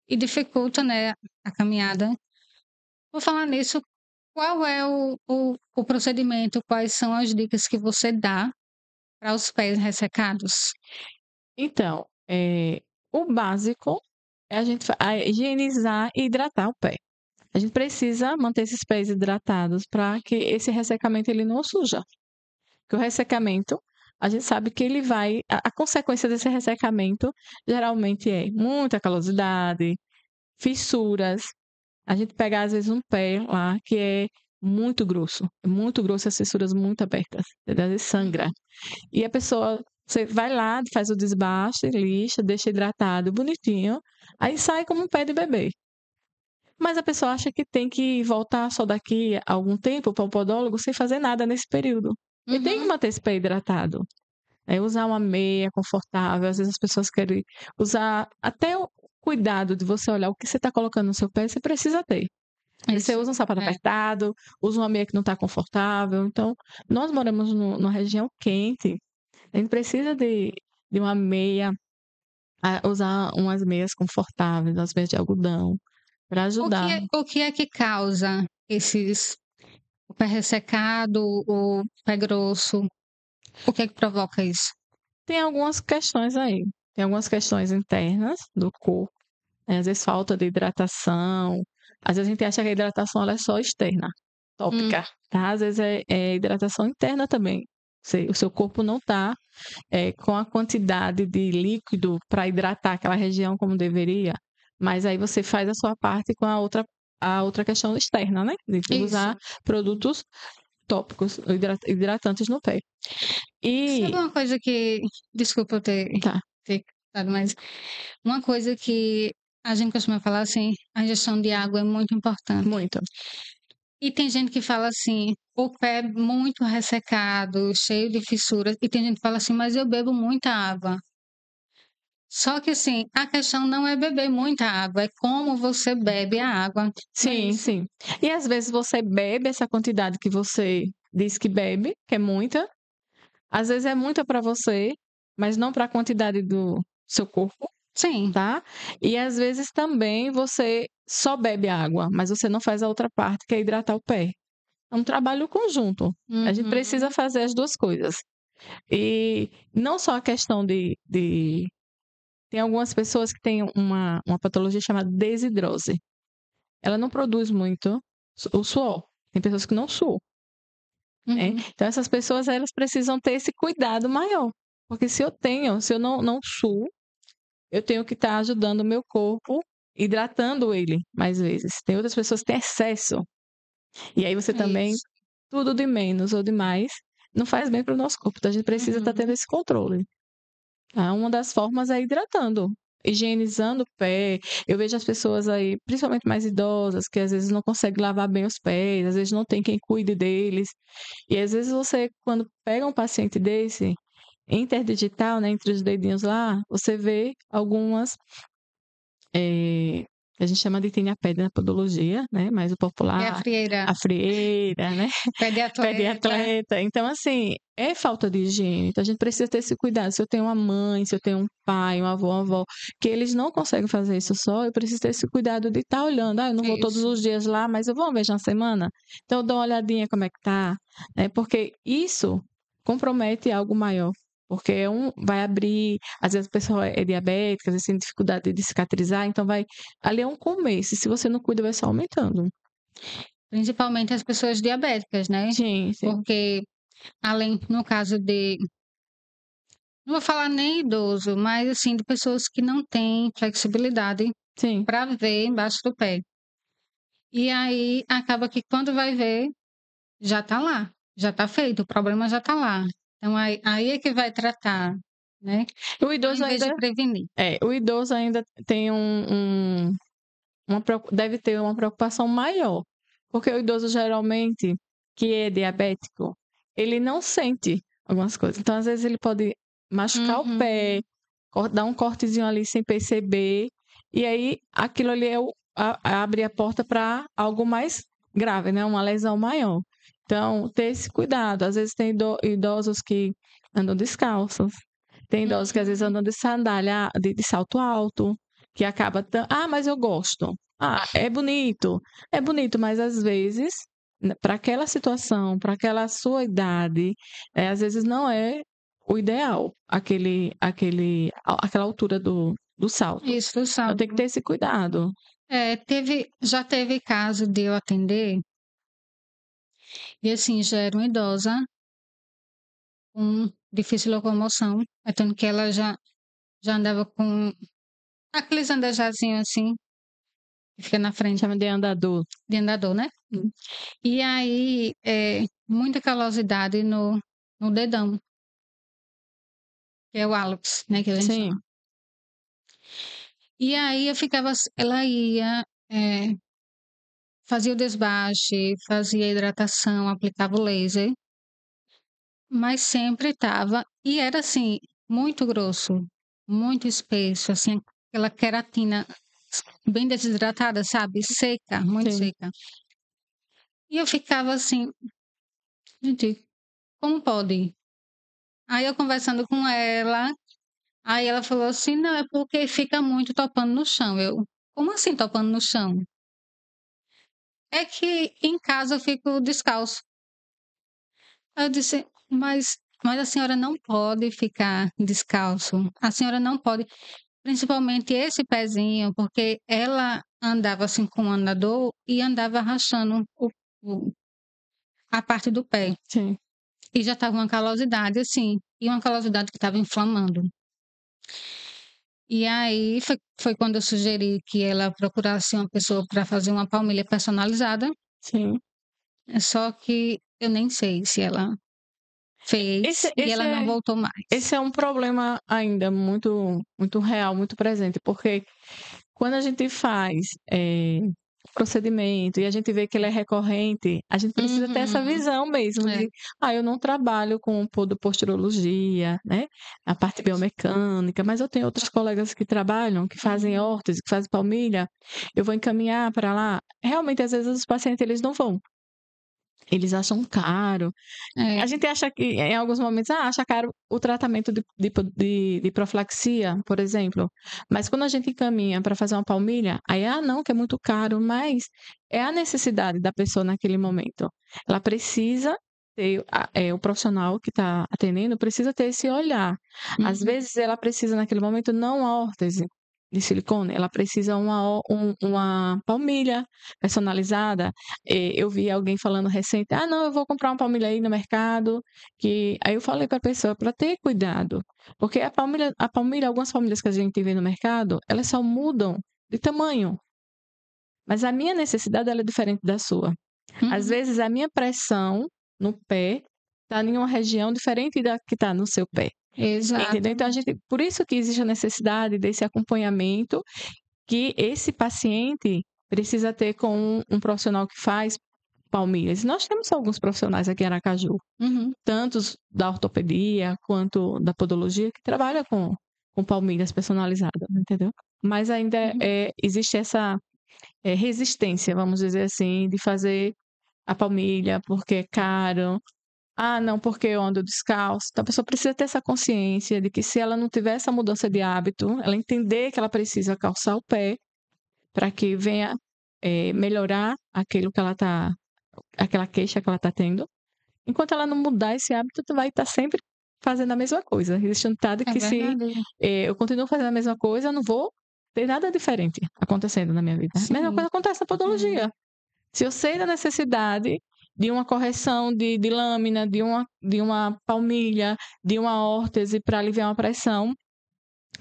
A: e dificulta, né, a caminhada. Por falar nisso, qual é o procedimento, quais são as dicas que você dá para os pés ressecados?
B: Então, o básico é a gente higienizar e hidratar o pé. A gente precisa manter esses pés hidratados para que esse ressecamento ele não suja. Porque o ressecamento, a gente sabe que ele vai. A consequência desse ressecamento geralmente é muita calosidade, fissuras. A gente pega, às vezes, um pé lá que é muito grosso, as fissuras muito abertas, às vezes sangra. E a pessoa, você vai lá, faz o desbaste, lixa, deixa hidratado, bonitinho, aí sai como um pé de bebê. Mas a pessoa acha que tem que voltar só daqui a algum tempo para o podólogo sem fazer nada nesse período. E tem que manter esse pé hidratado. Usar uma meia confortável. Às vezes as pessoas querem usar até o cuidado de você olhar o que você está colocando no seu pé, você precisa ter. Você usa um sapato apertado, usa uma meia que não está confortável. Então, nós moramos numa região quente. A gente precisa de uma meia, usar umas meias confortáveis, umas meias de algodão, para ajudar.
A: O que é que causa o pé ressecado, o pé grosso? O que é que provoca isso?
B: Tem algumas questões aí. Tem algumas questões internas do corpo. Às vezes falta de hidratação. Às vezes a gente acha que a hidratação ela é só externa, tópica. Tá? Às vezes é hidratação interna também. O seu corpo não está com a quantidade de líquido para hidratar aquela região como deveria. Mas aí você faz a sua parte com a outra questão externa, né? De usar produtos tópicos, hidratantes no pé.
A: Sabe uma coisa que... Desculpa eu ter dado, mas... Uma coisa que a gente costuma falar assim, a ingestão de água é muito importante.
B: Muito.
A: E tem gente que fala assim, o pé muito ressecado, cheio de fissuras. E tem gente que fala assim, mas eu bebo muita água. Só que assim, a questão não é beber muita água, é como você bebe a água.
B: Sim, sim. E às vezes você bebe essa quantidade que você diz que bebe, que é muita. Às vezes é muita para você, mas não para a quantidade do seu corpo.
A: Sim.
B: Tá? E às vezes também você só bebe água, mas você não faz a outra parte, que é hidratar o pé. É um trabalho conjunto. A gente precisa fazer as duas coisas. E não só a questão de... Tem algumas pessoas que têm uma patologia chamada desidrose. Ela não produz muito o suor. Tem pessoas que não suam. Então, essas pessoas elas precisam ter esse cuidado maior. Porque se eu não suo, eu tenho que estar ajudando o meu corpo, hidratando ele mais vezes. Tem outras pessoas que têm excesso. E aí você também, tudo de menos ou de mais, não faz bem para o nosso corpo. Então a gente precisa estar tendo esse controle. Tá? Uma das formas é hidratando. higienizando o pé. Eu vejo as pessoas aí, principalmente mais idosas, que às vezes não conseguem lavar bem os pés, às vezes não tem quem cuide deles. E às vezes você, quando pega um paciente desse, interdigital, né, entre os dedinhos lá, você vê algumas, a gente chama de tinea-pedra na podologia, né, mas o
A: É a
B: popular,
A: frieira,
B: a frieira, né,
A: pé de
B: pé de
A: atleta.
B: atleta. Então, assim, é falta de higiene. Então, a gente precisa ter esse cuidado. Se eu tenho uma mãe, se eu tenho um pai, um avô, uma avó, que eles não conseguem fazer isso só, eu preciso ter esse cuidado de estar olhando. Ah, eu não vou todos
A: Isso.
B: os dias lá, mas eu vou uma vez na semana. Então, eu dou uma olhadinha como é que tá, né? Porque isso compromete algo maior. Porque vai abrir, às vezes a pessoa é diabética, às vezes tem dificuldade de cicatrizar, então ali é um começo, e se você não cuida, vai só aumentando.
A: Principalmente as pessoas diabéticas, né?
B: Sim, sim.
A: Porque, além, no caso de, não vou falar nem idoso, mas assim, de pessoas que não têm flexibilidade
B: Sim.
A: para ver embaixo do pé. E aí acaba que quando vai ver, já tá lá, já tá feito, o problema já tá lá. Então aí é que vai tratar, né?
B: O idoso
A: Em vez de
B: ainda
A: prevenir.
B: o idoso ainda tem deve ter uma preocupação maior, porque o idoso geralmente que é diabético, ele não sente algumas coisas. Então, às vezes ele pode machucar o
A: Uhum.
B: pé, dar um cortezinho ali sem perceber, e aí aquilo ali abre a porta para algo mais grave, né? Uma lesão maior. Então, ter esse cuidado. Às vezes tem idosos que andam descalços, tem idosos que às vezes
A: Uhum.
B: andam de sandália, de salto alto, que acaba mas eu gosto. Ah, é bonito, mas às vezes, para aquela situação, para aquela sua idade, às vezes não é o ideal, aquela altura do salto.
A: Isso, o
B: Então tem que
A: salto.
B: ter esse cuidado.
A: Já teve caso de eu atender, e assim, já era uma idosa, com difícil locomoção, tanto que ela já andava com aqueles andajazinhos assim, que fica na frente
B: Chama de andador.
A: de andador, né? E aí, muita calosidade no dedão, que é o hálux, né, que a gente chama.
B: Sim,
A: E aí ela ia, fazia o desbaste, fazia hidratação, aplicava o laser, mas sempre estava, e era assim, muito grosso, muito espesso, assim, aquela queratina bem desidratada, sabe? Seca, muito
B: sim.
A: seca. E eu ficava assim, gente, como pode? Aí eu conversando com ela, aí ela falou assim: não, é porque fica muito topando no chão. Eu, como assim topando no chão? É que em casa eu fico descalço. Aí eu disse: mas a senhora não pode ficar descalço. A senhora não pode, principalmente esse pezinho, porque ela andava assim com o andador e andava arrastando o- a parte do pé.
B: Sim.
A: E já estava uma calosidade, assim, e uma calosidade que estava inflamando. E aí foi quando eu sugeri que ela procurasse uma pessoa para fazer uma palmilha personalizada,
B: Sim.
A: só que eu nem sei se ela fez
B: Esse,
A: e
B: esse
A: ela não
B: é,
A: voltou mais.
B: esse é um problema ainda muito, muito real, muito presente, porque quando a gente faz procedimento e a gente vê que ele é recorrente, a gente precisa ter essa
A: Uhum,
B: visão mesmo
A: é,
B: de, eu não trabalho com podosturologia, né? A parte biomecânica, mas eu tenho outros colegas que trabalham, que fazem
A: uhum,
B: órtese, que fazem palmilha, eu vou encaminhar para lá. Realmente, às vezes, os pacientes eles não vão. Eles acham caro. A
A: é,
B: gente acha que, em alguns momentos, acha caro o tratamento de profilaxia, por exemplo. Mas quando a gente encaminha para fazer uma palmilha, aí, não, que é muito caro, mas é a necessidade da pessoa naquele momento. Ela precisa ter, o profissional que está atendendo precisa ter esse olhar. Às
A: uhum.
B: vezes, ela precisa, naquele momento, não a órtese de silicone, ela precisa uma palmilha personalizada. Eu vi alguém falando recente, não, eu vou comprar uma palmilha aí no mercado, que aí eu falei para a pessoa para ter cuidado, porque a palmilha, algumas palmilhas que a gente vê no mercado, elas só mudam de tamanho, mas a minha necessidade ela é diferente da sua. Às
A: Uhum.
B: vezes a minha pressão no pé está em uma região diferente da que está no seu pé.
A: Exato.
B: Entendeu? Então, por isso que existe a necessidade desse acompanhamento que esse paciente precisa ter com um profissional que faz palmilhas. Nós temos alguns profissionais aqui em Aracaju,
A: Uhum.
B: tantos da ortopedia quanto da podologia, que trabalham com palmilhas personalizadas, entendeu? Mas ainda
A: Uhum.
B: existe essa resistência, vamos dizer assim, de fazer a palmilha porque é caro. Ah, não, porque eu ando descalço. Então, a pessoa precisa ter essa consciência de que se ela não tiver essa mudança de hábito, ela entender que ela precisa calçar o pé para que venha melhorar aquilo que ela tá, aquela queixa que ela está tendo. Enquanto ela não mudar esse hábito, tu vai estar sempre fazendo a mesma coisa. Existe um ditado
A: É
B: que se
A: verdade.
B: eu continuo fazendo a mesma coisa, eu não vou ter nada diferente acontecendo na minha vida. A mesma
A: Sim.
B: coisa acontece na podologia. Se eu sei da necessidade de uma correção de lâmina, de uma palmilha, de uma órtese para aliviar uma pressão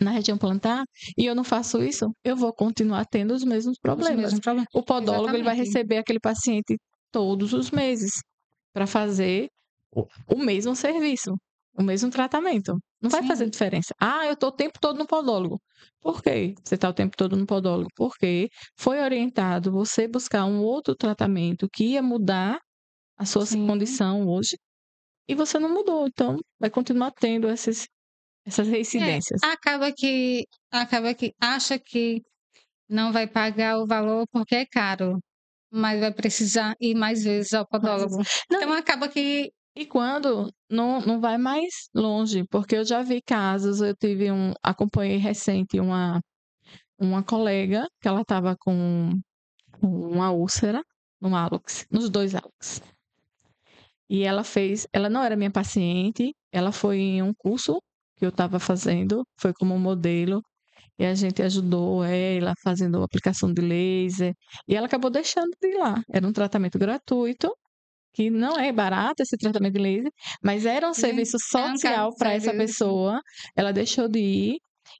B: na região plantar, e eu não faço isso, eu vou continuar tendo os mesmos
A: Os
B: problemas.
A: mesmos problemas.
B: O podólogo ele vai
A: Exatamente.
B: receber aquele paciente todos os meses para fazer o mesmo serviço, o mesmo tratamento. Não vai fazer
A: Sim.
B: diferença. Ah, eu estou o tempo todo no podólogo. Por quê? Você está o tempo todo no podólogo? Porque foi orientado você buscar um outro tratamento que ia mudar a sua
A: Sim.
B: condição hoje e você não mudou. Então, vai continuar tendo essas reincidências.
A: Acaba que acha que não vai pagar o valor porque é caro, mas vai precisar ir mais vezes ao
B: Mas,
A: podólogo.
B: não,
A: Então acaba que
B: e quando não vai mais longe, porque eu já vi casos, acompanhei recente uma colega que ela estava com uma úlcera no hálux, nos dois hálux. E ela não era minha paciente, ela foi em um curso que eu estava fazendo, foi como modelo, e a gente ajudou ela fazendo a aplicação de laser, e ela acabou deixando de ir lá. Era um tratamento gratuito, que não é barato esse tratamento de laser, mas era um serviço
A: é um caso
B: social para essa
A: sério, assim.
B: pessoa. Ela deixou de ir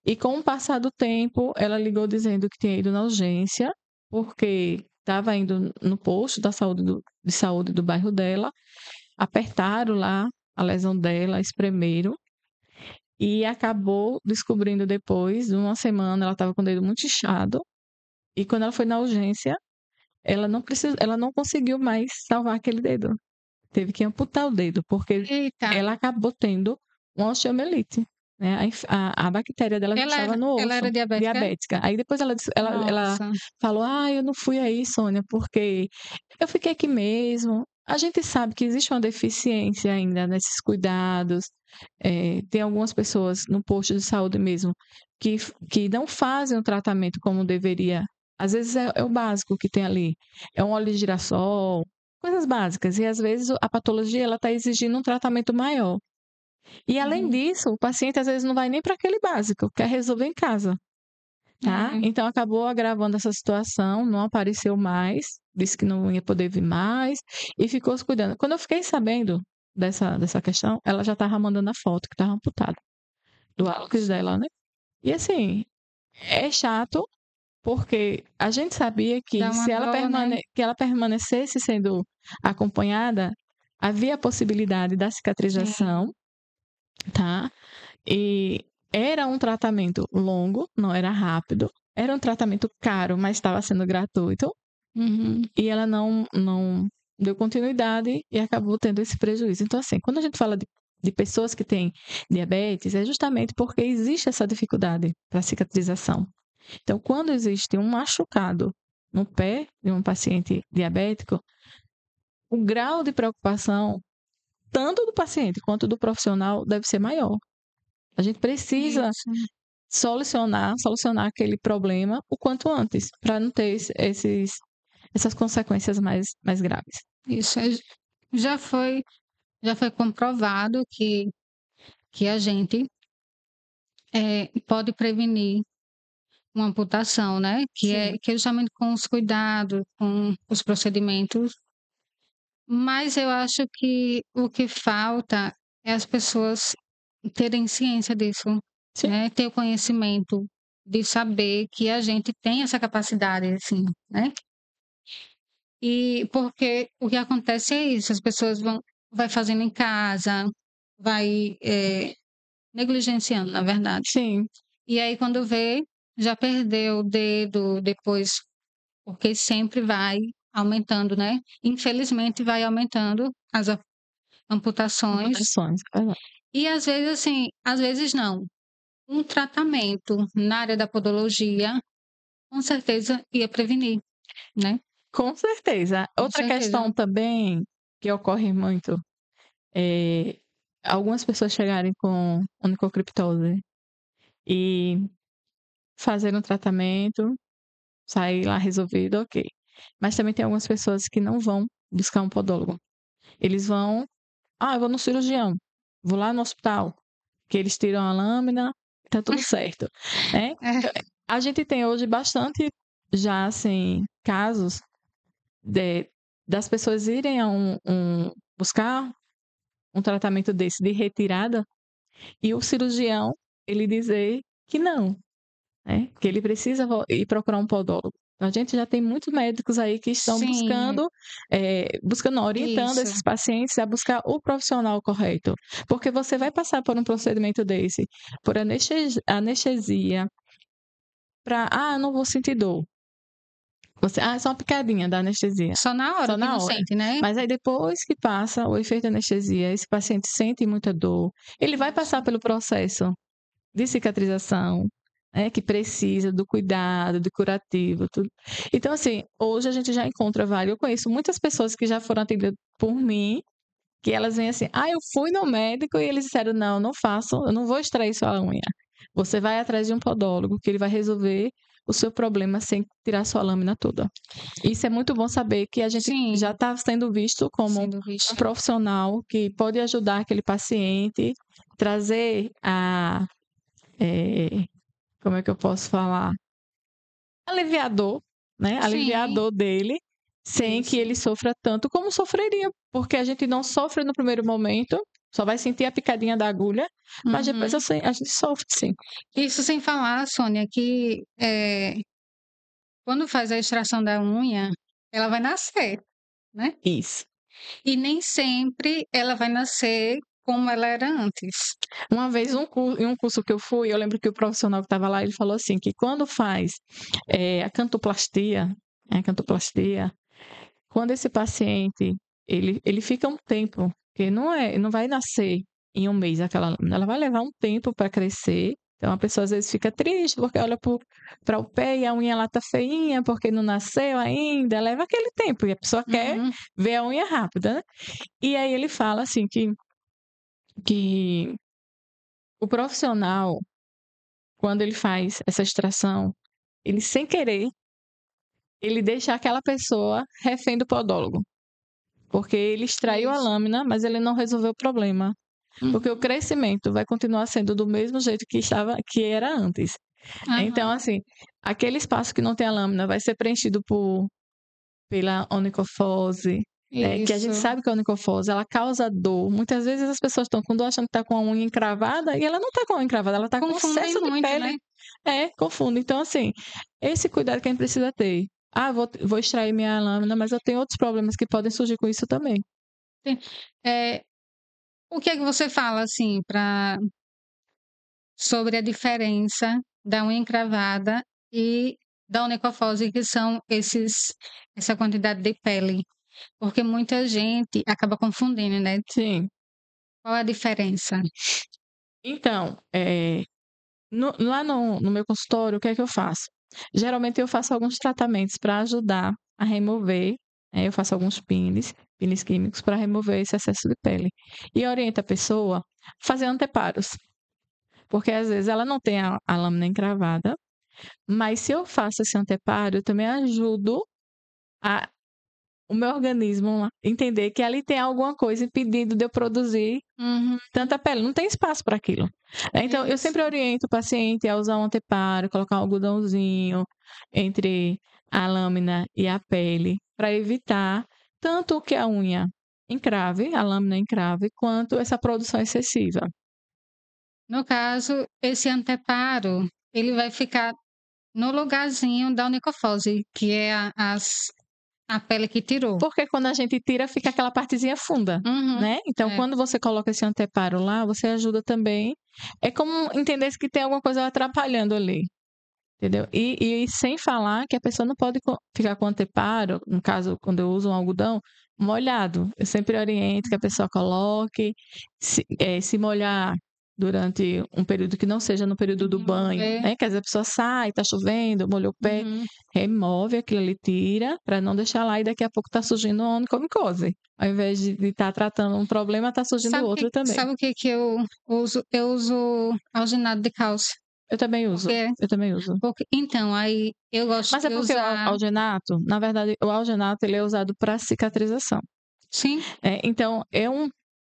B: e com o passar do tempo, ela ligou dizendo que tinha ido na urgência, porque estava indo no posto de saúde do bairro dela, apertaram lá a lesão dela, espremeram e acabou descobrindo depois, de uma semana, ela estava com o dedo muito inchado e quando ela foi na urgência, ela não conseguiu mais salvar aquele dedo. Teve que amputar o dedo, porque
A: Eita,
B: ela acabou tendo uma osteomielite, né? A bactéria dela já estava no
A: ela
B: osso,
A: era diabética?
B: diabética. Aí depois ela
A: Nossa,
B: falou: Ah, eu não fui aí, Sônia, porque eu fiquei aqui mesmo. A gente sabe que existe uma deficiência ainda nesses cuidados. Tem algumas pessoas no posto de saúde mesmo que, que não fazem o tratamento como deveria. Às vezes é o básico que tem ali. É um óleo de girassol, coisas básicas. E às vezes a patologia ela está exigindo um tratamento maior. E além
A: uhum.
B: disso, o paciente às vezes não vai nem para aquele básico, quer resolver em casa, tá?
A: É,
B: Então acabou agravando essa situação, não apareceu mais, disse que não ia poder vir mais e ficou se cuidando. Quando eu fiquei sabendo dessa questão, ela já estava mandando a foto que estava amputada do hálux
A: nossa,
B: dela, né? E assim, é chato porque a gente sabia
A: dá
B: que
A: uma
B: se ela,
A: dor, né?
B: que ela permanecesse sendo acompanhada, havia a possibilidade da
A: Sim,
B: cicatrização, tá? E era um tratamento longo, não era rápido, era um tratamento caro, mas estava sendo gratuito,
A: uhum.
B: e ela não deu continuidade e acabou tendo esse prejuízo. Então, assim, quando a gente fala de pessoas que têm diabetes, é justamente porque existe essa dificuldade para cicatrização. Então, quando existe um machucado no pé de um paciente diabético, o grau de preocupação, tanto do paciente quanto do profissional, deve ser maior. A gente precisa
A: Isso.
B: solucionar aquele problema o quanto antes, para não ter essas consequências mais graves.
A: Isso já foi, já foi comprovado que a gente pode prevenir uma amputação, né?
B: Sim,
A: Que é justamente com os cuidados, com os procedimentos. Mas eu acho que o que falta é as pessoas terem ciência disso,
B: sim,
A: né? Ter o conhecimento de saber que a gente tem essa capacidade, assim, né? E porque o que acontece é isso, as pessoas vai fazendo em casa, vai negligenciando, na verdade.
B: Sim,
A: E aí, quando vê, já perdeu o dedo, depois, porque sempre vai aumentando, né? Infelizmente, vai aumentando as amputações.
B: amputações, é verdade.
A: E às vezes, assim, às vezes não. Um tratamento na área da podologia, com certeza, ia prevenir, né?
B: Com certeza.
A: Com
B: Outra
A: certeza.
B: questão também que ocorre muito é algumas pessoas chegarem com onicocriptose e fazerem um tratamento, sair lá resolvido, ok. Mas também tem algumas pessoas que não vão buscar um podólogo. Eles vão, eu vou no cirurgião, vou lá no hospital, que eles tiram a lâmina, tá tudo certo, né?
A: É,
B: A gente tem hoje bastante já, assim, casos das pessoas irem a buscar um tratamento desse de retirada e o cirurgião ele dizer que não, né? Que ele precisa ir procurar um podólogo. Então, a gente já tem muitos médicos aí que estão
A: sim,
B: buscando, orientando
A: isso.
B: esses pacientes a buscar o profissional correto. Porque você vai passar por um procedimento desse, por anestesia, eu não vou sentir dor. É só uma picadinha da anestesia.
A: Só na
B: Só
A: hora que
B: na
A: não
B: hora.
A: sente, né?
B: Mas aí depois que passa o efeito da anestesia, esse paciente sente muita dor, ele vai passar pelo processo de cicatrização, né, que precisa do cuidado, do curativo, tudo. Então, assim, hoje a gente já encontra vários. Eu conheço muitas pessoas que já foram atendidas por mim, que elas vêm assim, eu fui no médico e eles disseram, não, não faço, eu não vou extrair sua unha. Você vai atrás de um podólogo, que ele vai resolver o seu problema sem tirar sua lâmina toda. Isso é muito bom saber que a gente já
A: Sim,
B: está sendo visto como
A: sendo
B: um
A: visto.
B: profissional que pode ajudar aquele paciente, trazer como é que eu posso falar? Aliviador, né?
A: Sim,
B: Aliviador dele, sem que
A: isso.
B: ele sofra tanto como sofreria, porque a gente não sofre no primeiro momento, só vai sentir a picadinha da agulha, mas depois
A: Uhum.
B: a gente sofre, sim.
A: Isso sem falar, Sônia, que quando faz a extração da unha, ela vai nascer, né?
B: Isso.
A: E nem sempre ela vai nascer como ela era antes.
B: Uma vez, em um curso que eu fui, eu lembro que o profissional que estava lá, ele falou assim, que quando faz a cantoplastia, quando esse paciente, ele fica um tempo, que não vai nascer em um mês aquela lâmina, ela vai levar um tempo para crescer. Então a pessoa às vezes fica triste porque olha para o pé e a unha lá tá feinha porque não nasceu ainda, leva aquele tempo e a pessoa quer
A: Uhum.
B: ver a unha rápida, né? E aí ele fala assim que o profissional, quando ele faz essa extração, ele sem querer, ele deixa aquela pessoa refém do podólogo. Porque ele extraiu a
A: Isso.
B: lâmina, mas ele não resolveu o problema. Porque o
A: Uhum.
B: crescimento vai continuar sendo do mesmo jeito que era antes. Então,
A: Aham.
B: assim, aquele espaço que não tem a lâmina vai ser preenchido pela onicofose, né? Que a gente
A: Isso.
B: sabe que a onicofose, ela causa dor. Muitas vezes as pessoas estão com dor achando que está com a unha encravada e ela não está com a unha encravada, ela está com
A: Confundem
B: excesso de
A: muito, né?
B: pele. Confunde. Então, assim, esse cuidado que a gente precisa ter. Vou extrair minha lâmina, mas eu tenho outros problemas que podem surgir com isso também.
A: É, o que é que você fala, assim, sobre a diferença da unha encravada e da onecofose, que são essa quantidade de pele? Porque muita gente acaba confundindo, né?
B: Sim.
A: Qual a diferença?
B: Então, lá no meu consultório, o que é que eu faço? Geralmente eu faço alguns tratamentos para ajudar a remover, eu faço alguns pines químicos para remover esse excesso de pele. E oriento a pessoa a fazer anteparos, porque às vezes ela não tem a lâmina encravada, mas se eu faço esse anteparo, eu também ajudo a o meu organismo a entender que ali tem alguma coisa impedindo de eu produzir
A: Uhum,
B: tanta pele, não tem espaço para aquilo. Então, eu
A: isso.
B: sempre oriento o paciente a usar um anteparo, colocar um algodãozinho entre a lâmina e a pele, para evitar tanto que a unha encrave, a lâmina encrave, quanto essa produção excessiva.
A: No caso, esse anteparo, ele vai ficar no lugarzinho da onecofose, que é A pele que tirou.
B: Porque quando a gente tira, fica aquela partezinha funda,
A: Uhum.
B: né? Então,
A: É.
B: quando você coloca esse anteparo lá, você ajuda também. É como entender que tem alguma coisa atrapalhando ali. Entendeu? E sem falar que a pessoa não pode ficar com o anteparo, no caso, quando eu uso um algodão, molhado. Eu sempre oriento que a pessoa coloque, se molhar durante um período que não seja no período do banho, né? Que às vezes a pessoa sai, tá chovendo, molhou o pé, remove aquilo ali, tira, para não deixar lá e daqui a pouco tá surgindo uma onicomicose. Ao invés de estar tratando um problema, tá surgindo outro também.
A: Sabe o que eu uso? Eu uso alginado de cálcio.
B: Eu também uso. Eu também uso.
A: Então, aí eu gosto
B: Mas é
A: de
B: porque
A: usar...
B: o algenato, na verdade, o algenato ele é usado para cicatrização.
A: Sim.
B: Então,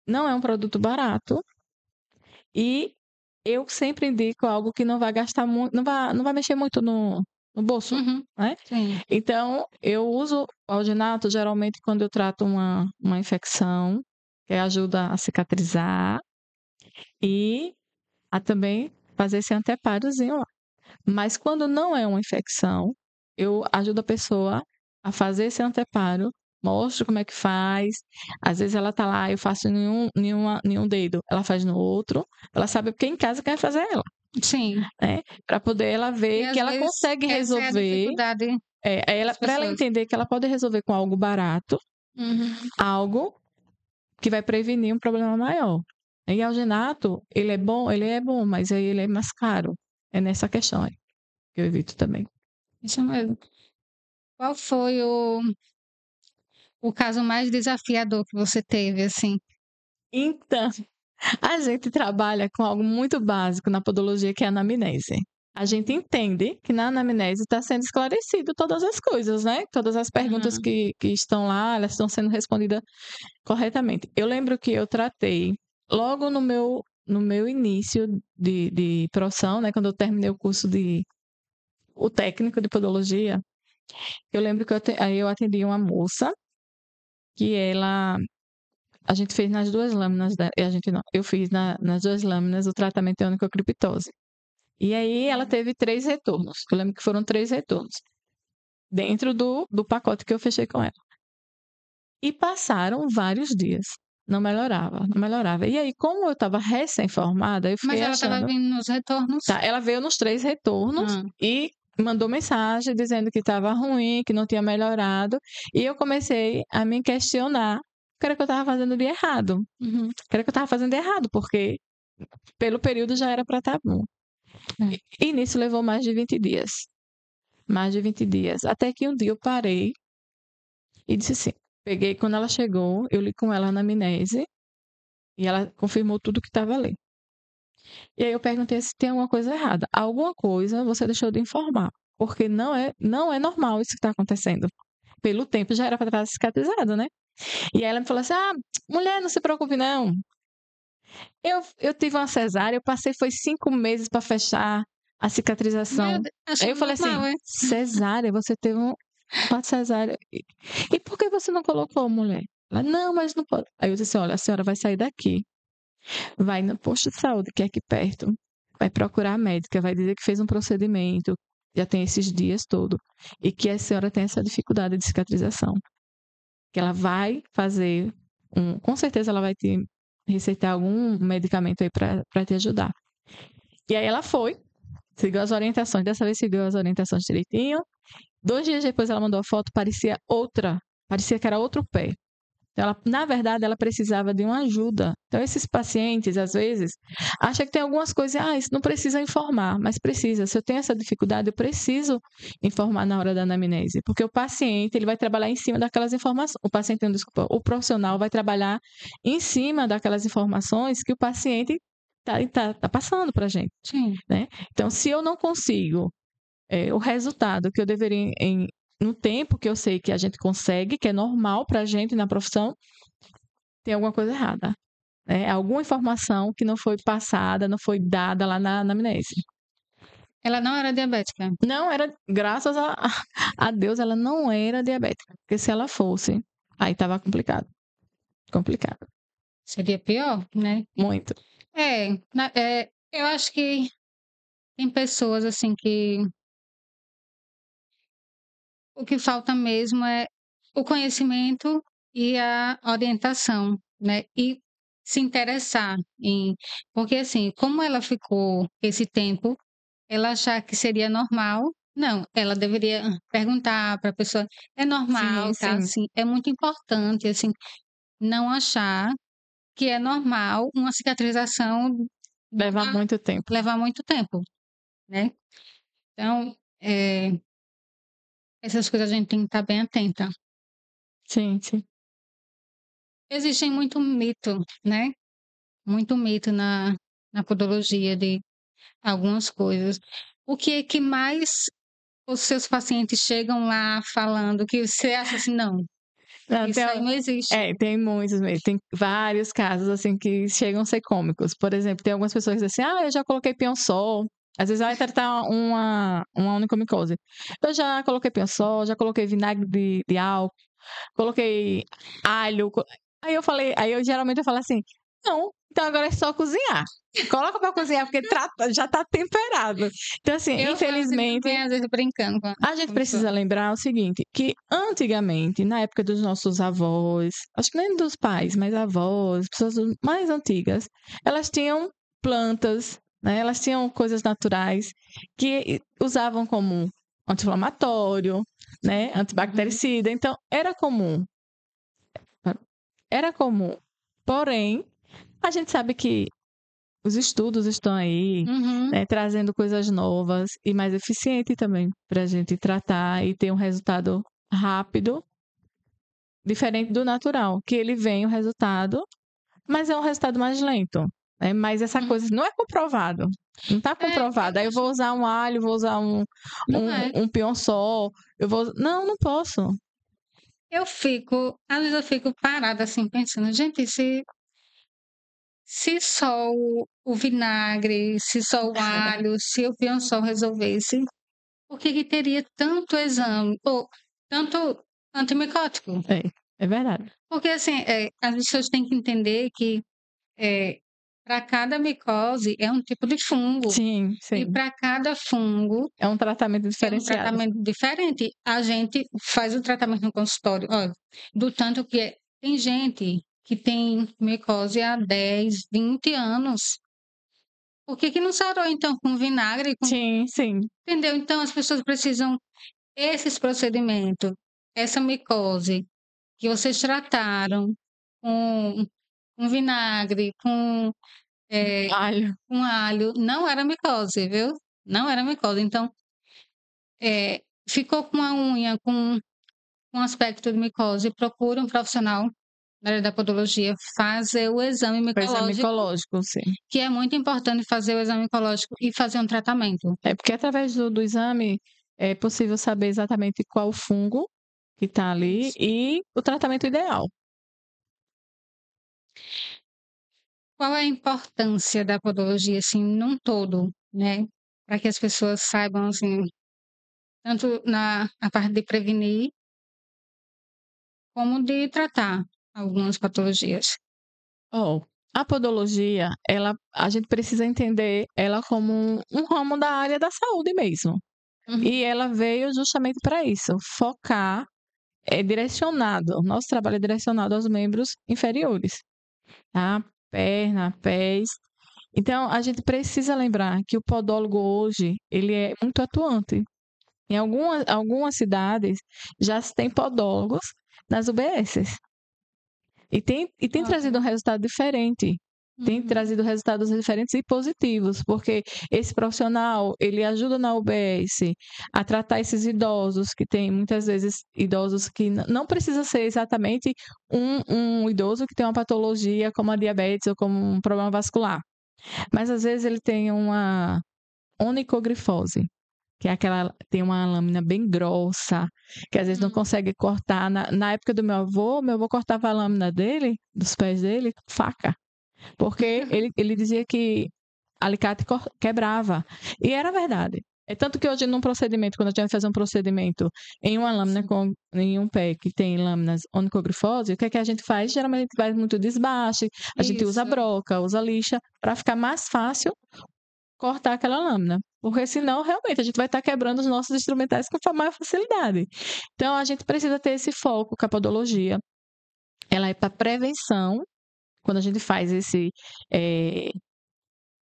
B: não é um produto barato e eu sempre indico algo que não vai gastar muito, não vai mexer muito no bolso, né?
A: Sim.
B: Então, eu uso o algenato geralmente quando eu trato uma infecção, que ajuda a cicatrizar e a também fazer esse anteparozinho lá. Mas quando não é uma infecção, eu ajudo a pessoa a fazer esse anteparo, mostro como é que faz. Às vezes ela tá lá, eu faço em nenhum dedo, ela faz no outro. Ela sabe porque em casa quer fazer ela.
A: Sim.
B: Né? Para poder ela ver que ela consegue resolver. Para ela entender que ela pode resolver com algo barato, algo que vai prevenir um problema maior. E algenato, ele é bom, mas aí ele é mais caro. É nessa questão aí que eu evito também.
A: Isso mesmo. Qual foi o caso mais desafiador que você teve, assim?
B: Então, a gente trabalha com algo muito básico na podologia, que é a anamnese. A gente entende que na anamnese está sendo esclarecido todas as coisas, né? Todas as perguntas que estão lá, elas estão sendo respondidas corretamente. Eu lembro que eu tratei logo no meu início de profissão, né? Quando eu terminei o técnico de podologia, eu lembro que eu atendi uma moça que a gente fez nas duas lâminas, eu fiz nas duas lâminas o tratamento de onicocriptose. E aí ela teve 3 retornos. Eu lembro que foram 3 retornos. Dentro do pacote que eu fechei com ela. E passaram vários dias. Não melhorava, não melhorava. E aí, como eu estava recém-formada, eu fiquei achando...
A: Mas ela estava vindo nos retornos?
B: Tá, ela veio nos 3 retornos e mandou mensagem dizendo que estava ruim, que não tinha melhorado. E eu comecei a me questionar o que era que eu estava fazendo de errado. O que era que eu estava fazendo de errado, porque pelo período já era para estar bom. E nisso levou mais de 20 dias. Mais de 20 dias. Até que um dia eu parei e disse assim, peguei, quando ela chegou, eu li com ela na anamnese e ela confirmou tudo que estava ali. E aí eu perguntei se tem alguma coisa errada. Alguma coisa você deixou de informar, porque não é normal isso que está acontecendo. Pelo tempo já era para estar cicatrizado, né? E aí ela me falou assim, mulher, não se preocupe não. Eu tive uma cesárea, eu passei, foi 5 meses para fechar a cicatrização. Aí eu falei assim, cesárea, você teve uma cesárea. E por que você não colocou, mulher? Ela, não, mas não pode. Aí eu disse assim, olha, a senhora vai sair daqui, vai no posto de saúde, que é aqui perto, vai procurar a médica, vai dizer que fez um procedimento, já tem esses dias todo, e que a senhora tem essa dificuldade de cicatrização. Que ela vai fazer, com certeza ela vai te receitar algum medicamento aí para te ajudar. E aí ela foi, seguiu as orientações, dessa vez seguiu as orientações direitinho. 2 dias depois ela mandou a foto, parecia que era outro pé. Então, na verdade, ela precisava de uma ajuda. Então, esses pacientes, às vezes, acham que tem algumas coisas, isso não precisa informar, mas precisa. Se eu tenho essa dificuldade, eu preciso informar na hora da anamnese, porque o paciente, ele vai trabalhar em cima daquelas informações. O profissional vai trabalhar em cima daquelas informações que o paciente tá passando para a gente.
A: Sim.
B: Né? Então, se eu não consigo o resultado que eu deveria no tempo que eu sei que a gente consegue, que é normal para a gente na profissão, tem alguma coisa errada. Né? Alguma informação que não foi passada, não foi dada lá na anamnese.
A: Ela não era diabética?
B: Não era, graças a Deus, ela não era diabética. Porque se ela fosse, aí estava complicado. Complicado.
A: Seria pior, né?
B: Muito.
A: Eu acho que tem pessoas assim que o que falta mesmo é o conhecimento e a orientação, né? E se interessar em. Porque, assim, como ela ficou esse tempo, ela achar que seria normal. Não, ela deveria perguntar para a pessoa: é
B: Sim,
A: normal, tá?
B: sim.
A: Assim, é muito importante, assim, não achar que é normal uma cicatrização
B: Leva muito tempo.
A: levar muito tempo, né? Então, essas coisas a gente tem que estar bem atenta.
B: Sim, sim.
A: Existem muito mito, né? Muito mito na podologia de algumas coisas. O que é que mais os seus pacientes chegam lá falando que você acha assim, não,
B: Não,
A: isso aí não existe.
B: tem muitos mesmo. Tem vários casos, assim, que chegam a ser cômicos. Por exemplo, tem algumas pessoas que dizem assim, eu já coloquei Pionsol. Às vezes vai tratar uma onicomicose. Eu já coloquei Pionsol, já coloquei vinagre de álcool, coloquei alho. Aí eu geralmente eu falo assim, não, então agora é só cozinhar. Coloca pra cozinhar, porque já tá temperado. Então, assim,
A: Eu falo assim
B: infelizmente,
A: também, às vezes, brincando
B: a gente
A: com a pessoa.
B: precisa lembrar o seguinte, que antigamente, na época dos nossos avós, acho que nem dos pais, mas avós, pessoas mais antigas, elas tinham plantas, né? Elas tinham coisas naturais que usavam como anti-inflamatório, né? Antibactericida. Então, era comum. Era comum. Porém, a gente sabe que os estudos estão aí,
A: Uhum.
B: né, trazendo coisas novas e mais eficiente também para a gente tratar e ter um resultado rápido, diferente do natural, que ele vem o resultado, mas é um resultado mais lento. Né? Mas essa coisa
A: Uhum.
B: não é comprovado. Não está
A: Eu
B: comprovado. Aí eu
A: acho,
B: vou usar um alho, vou usar
A: não é.
B: um pionsol, eu vou. Não, não posso.
A: Às vezes eu fico parada assim, pensando, gente, se só o vinagre, se só o alho, se o pião-sol resolvesse, por que que teria tanto exame, ou tanto antimicótico?
B: É, é verdade.
A: Porque, assim, as pessoas têm que entender que para cada micose é um tipo de fungo.
B: Sim,
A: E
B: sim.
A: para cada fungo
B: É um tratamento
A: é um
B: diferenciado.
A: tratamento diferente. A gente faz o tratamento no consultório, olha, do tanto que tem gente que tem micose há 10, 20 anos. Por que que não sarou, então, com vinagre?
B: Sim, sim.
A: Entendeu? Então, as pessoas precisam, esses procedimentos, essa micose que vocês trataram com, com vinagre, é,
B: Alho.
A: com alho, não era micose, viu? Não era micose. Então, ficou com a unha com um aspecto de micose, procure um profissional na área da podologia fazer o exame
B: O exame
A: micológico,
B: micológico, sim.
A: que é muito importante fazer o exame micológico e fazer um tratamento.
B: É porque através do exame é possível saber exatamente qual fungo que está ali
A: Isso.
B: e o tratamento ideal.
A: Qual é a importância da podologia, assim, num todo, né? Para que as pessoas saibam, assim, tanto na parte de prevenir, como de tratar algumas patologias.
B: Oh, a podologia, a gente precisa entender ela como um ramo da área da saúde mesmo.
A: Uhum.
B: E ela veio justamente para isso, focar, direcionado, o nosso trabalho é direcionado aos membros inferiores, tá? Perna, pés. Então, a gente precisa lembrar que o podólogo hoje, ele é muito atuante. Em algumas cidades já se tem podólogos nas UBSs. E tem trazido um
A: Ótimo.
B: resultado diferente. Tem
A: Uhum.
B: trazido resultados diferentes e positivos, porque esse profissional, ele ajuda na UBS a tratar esses idosos, que tem muitas vezes idosos que não precisa ser exatamente um idoso que tem uma patologia como a diabetes ou como um problema vascular. Mas às vezes ele tem uma onicogrifose, que é aquela, tem uma lâmina bem grossa, que às vezes não
A: Uhum.
B: consegue cortar. Na época do meu avô cortava a lâmina dele, dos pés dele, com faca. Porque ele dizia que alicate quebrava. E era verdade. É tanto que hoje, num procedimento, quando a gente vai fazer um procedimento em uma lâmina, em um pé que tem lâminas onicogrifose, o que é que a gente faz? Geralmente a gente faz muito desbaste, a gente usa
A: Isso.
B: broca, usa lixa, para ficar mais fácil cortar aquela lâmina. Porque senão, realmente, a gente vai estar quebrando os nossos instrumentais com maior facilidade. Então, a gente precisa ter esse foco com a podologia. Ela é para prevenção, quando a gente faz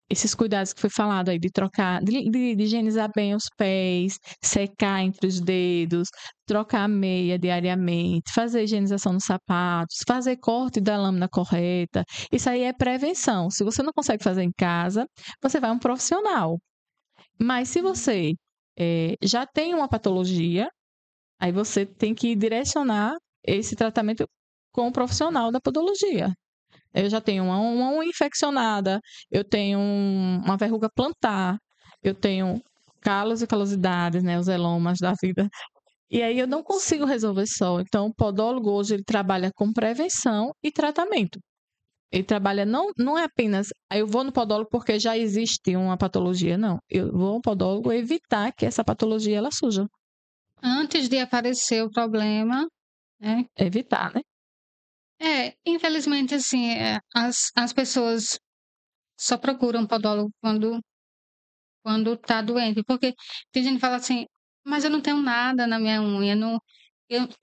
B: esses cuidados que foi falado aí, de trocar, de higienizar bem os pés, secar entre os dedos, trocar a meia diariamente, fazer higienização nos sapatos, fazer corte da lâmina correta. Isso aí é prevenção. Se você não consegue fazer em casa, você vai a um profissional. Mas se você já tem uma patologia, aí você tem que direcionar esse tratamento com o profissional da podologia. Eu já tenho uma unha infeccionada, eu tenho uma verruga plantar, eu tenho calos e calosidades, né, os elomas da vida. E aí eu não consigo resolver só. Então, o podólogo hoje ele trabalha com prevenção e tratamento. Ele trabalha não é apenas, eu vou no podólogo porque já existe uma patologia, não. Eu vou no podólogo evitar que essa patologia ela surja.
A: Antes de aparecer o problema, né?
B: Evitar, né?
A: Infelizmente, assim, as pessoas só procuram podólogo quando tá doente, porque tem gente que fala assim, mas eu não tenho nada na minha unha,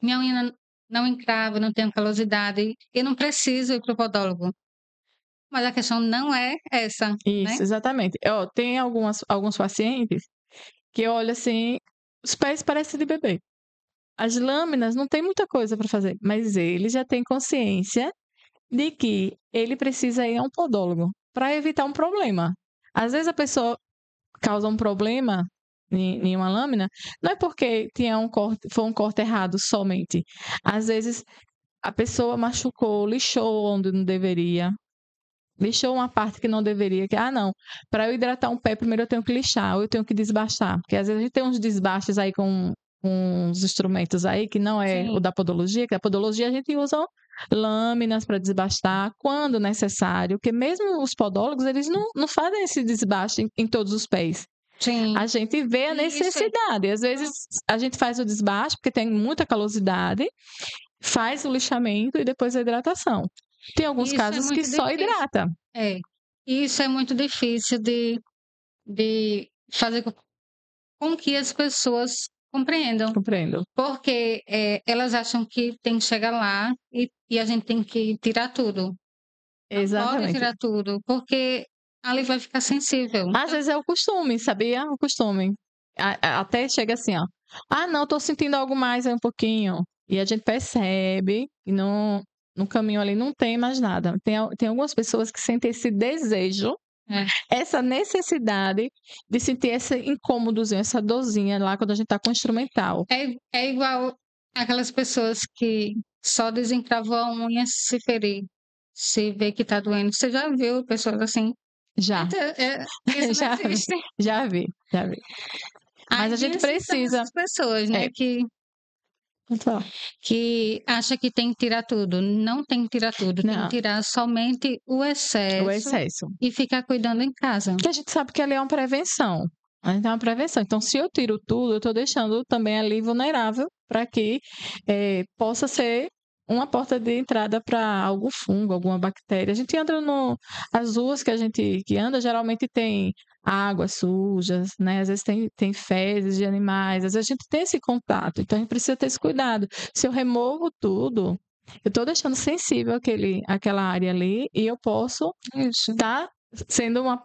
A: minha unha não encrava, não tenho calosidade, eu não preciso ir pro podólogo. Mas a questão não é essa, né?
B: Isso, exatamente. Tem alguns pacientes que olha assim, os pés parecem de bebê. As lâminas não tem muita coisa para fazer, mas ele já tem consciência de que ele precisa ir a um podólogo para evitar um problema. Às vezes a pessoa causa um problema em uma lâmina, não é porque foi um corte errado somente. Às vezes a pessoa machucou, lixou onde não deveria, lixou uma parte que não deveria, não, para eu hidratar um pé, primeiro eu tenho que lixar, ou eu tenho que desbastar, porque às vezes a gente tem uns desbastes aí com uns instrumentos aí, que não é
A: Sim.
B: o da podologia, que a podologia a gente usa lâminas para desbastar quando necessário, porque mesmo os podólogos, eles não fazem esse desbaste em todos os pés.
A: Sim.
B: A gente vê a necessidade, às vezes a gente faz o desbaste, porque tem muita calosidade, faz o lixamento e depois a hidratação. Tem alguns casos que só hidrata.
A: Isso é muito difícil de fazer com que as pessoas compreendam.
B: Compreendo.
A: Porque elas acham que tem que chegar lá e a gente tem que tirar tudo.
B: Exatamente.
A: Não pode tirar tudo, porque ali vai ficar sensível.
B: Às vezes é o costume, sabia? O costume. Até chega assim, ó. Não, tô sentindo algo mais aí um pouquinho. E a gente percebe e no caminho ali não tem mais nada. Tem algumas pessoas que sentem esse desejo, essa necessidade de sentir esse incômodozinho, essa dorzinha lá quando a gente tá com o instrumental.
A: É igual aquelas pessoas que só desencravou a unha se ferir, se vê que tá doendo. Você já viu pessoas assim?
B: Já.
A: Isso não existe.
B: Já vi. Mas a gente precisa.
A: As pessoas, né, que acha que tem que tirar tudo. Não tem que tirar tudo, tem que tirar somente o excesso e ficar cuidando em casa.
B: Porque a gente sabe que ali é uma prevenção. A gente é uma prevenção. Então, se eu tiro tudo, eu estou deixando também ali vulnerável para que possa ser uma porta de entrada para algum fungo, alguma bactéria. A gente anda as ruas que a gente anda, geralmente tem águas sujas, né? Às vezes tem fezes de animais, às vezes a gente tem esse contato, então a gente precisa ter esse cuidado. Se eu removo tudo, eu estou deixando sensível aquela área ali e eu posso estar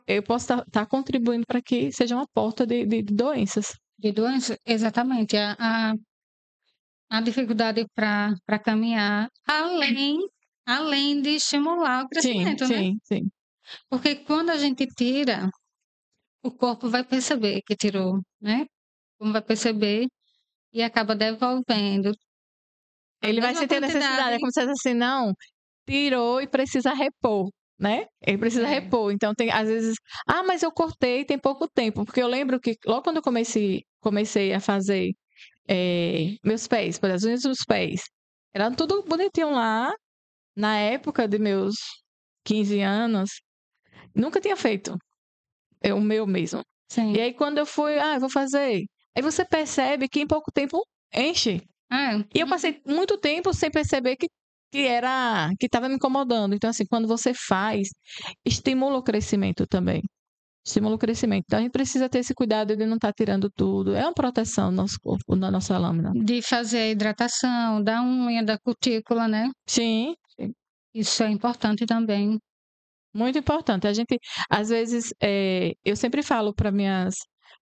B: eu posso estar contribuindo para que seja uma porta de doenças.
A: De doenças, exatamente. A dificuldade para caminhar, além de estimular o crescimento, né?
B: Sim.
A: Porque quando a gente tira, o corpo vai perceber que tirou, né? Como vai perceber e acaba devolvendo.
B: Ele vai sentir necessidade, é como se fosse assim, não, tirou e precisa repor, né? Ele precisa repor. Então, às vezes, mas eu cortei tem pouco tempo, porque eu lembro que logo quando eu comecei a fazer meus pés, por exemplo, as unhas dos pés, era tudo bonitinho lá, na época de meus 15 anos, nunca tinha feito o meu mesmo.
A: Sim.
B: E aí quando eu fui, eu vou fazer, aí você percebe que em pouco tempo enche. E eu passei muito tempo sem perceber que estava me incomodando. Então, assim, quando você faz, estimula o crescimento também. estimula o crescimento. Então, a gente precisa ter esse cuidado de não estar tirando tudo. É uma proteção do nosso corpo, da nossa lâmina.
A: De fazer a hidratação, da unha, da cutícula, né?
B: Sim,
A: Isso é importante também.
B: muito importante. A gente, às vezes, eu sempre falo para minhas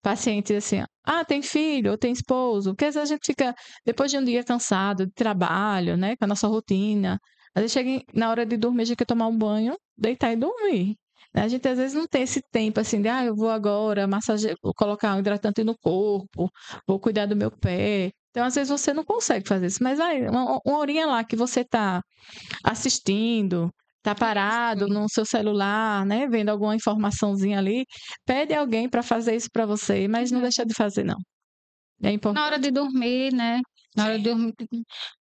B: pacientes assim, tem filho ou tem esposo, porque às vezes a gente fica, depois de um dia cansado de trabalho, né, com a nossa rotina, às vezes chega na hora de dormir, a gente quer tomar um banho, deitar e dormir. Né? A gente às vezes não tem esse tempo assim de, eu vou agora vou colocar um hidratante no corpo, vou cuidar do meu pé. Então, às vezes você não consegue fazer isso, mas uma horinha lá que você tá assistindo, tá parado no seu celular, né, vendo alguma informaçãozinha ali, pede alguém para fazer isso para você, mas não deixa de fazer, não. É importante.
A: Na hora de dormir, né? Na hora de dormir,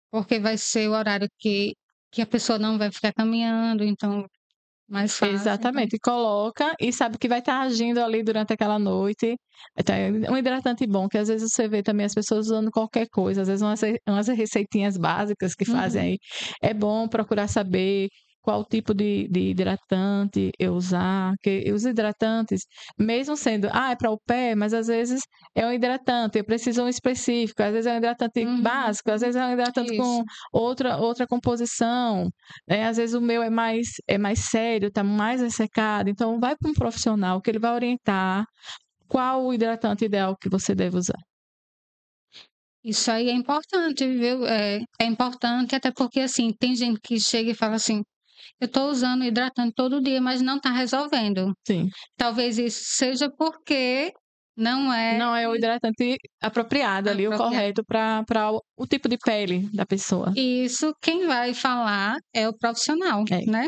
A: porque vai ser o horário que a pessoa não vai ficar caminhando, então mais fácil.
B: Exatamente, coloca e sabe que vai estar agindo ali durante aquela noite. Então, é um hidratante bom, que às vezes você vê também as pessoas usando qualquer coisa, às vezes umas receitinhas básicas que fazem aí. É bom procurar saber qual tipo de hidratante eu usar, porque os hidratantes, mesmo sendo, é para o pé, mas às vezes é um hidratante, eu preciso um específico, às vezes é um hidratante básico, às vezes é um hidratante com outra composição, né? Às vezes o meu é mais sério, está mais ressecado, então vai para um profissional que ele vai orientar qual o hidratante ideal que você deve usar.
A: Isso aí é importante, viu? É importante, até porque, assim, tem gente que chega e fala assim, eu estou usando hidratante todo dia, mas não está resolvendo.
B: Sim.
A: Talvez isso seja porque não é
B: o hidratante apropriado ali, o correto para o tipo de pele da pessoa.
A: Isso, quem vai falar é o profissional, né?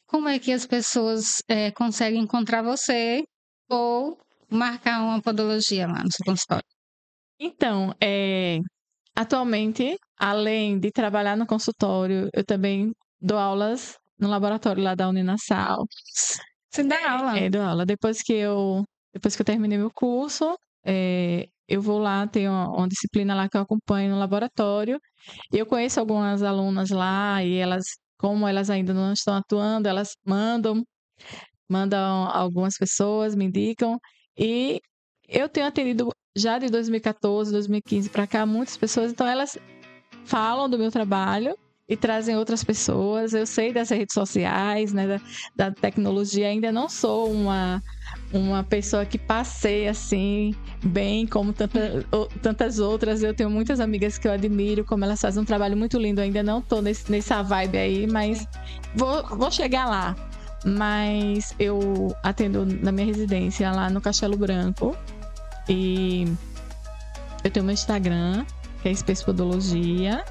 A: Como é que as pessoas conseguem encontrar você ou marcar uma podologia lá no seu consultório?
B: Então, atualmente, além de trabalhar no consultório, eu também dou aulas no laboratório lá da Uninasal.
A: Você dá aula?
B: Dou aula. Depois que eu terminei meu curso, eu vou lá, tem uma disciplina lá que eu acompanho no laboratório. E eu conheço algumas alunas lá e como elas ainda não estão atuando, elas mandam algumas pessoas, me indicam. E eu tenho atendido já de 2014, 2015 para cá muitas pessoas, então elas falam do meu trabalho e trazem outras pessoas. Eu sei das redes sociais, né, da tecnologia, ainda não sou uma pessoa que passei assim bem como tantas outras. Eu tenho muitas amigas que eu admiro, como elas fazem um trabalho muito lindo. Eu ainda não tô nessa vibe aí, mas vou chegar lá. Mas eu atendo na minha residência lá no Castelo Branco e eu tenho meu Instagram, que é Space Podologia.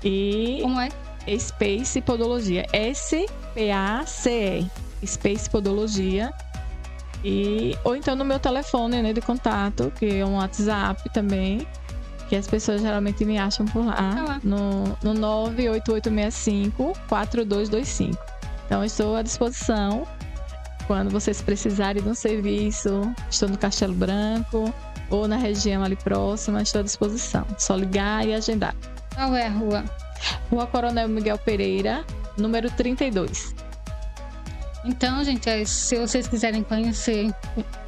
B: E
A: como é?
B: Space Podologia, SPACE, Space Podologia. Ou então no meu telefone, né, de contato, que é um WhatsApp também, que as pessoas geralmente me acham por lá, no 98865-4225. Então, eu estou à disposição. Quando vocês precisarem de um serviço, estou no Castelo Branco ou na região ali próxima, estou à disposição. Só ligar e agendar.
A: Qual é a rua?
B: Rua Coronel Miguel Pereira, número 32.
A: Então, gente, se vocês quiserem conhecer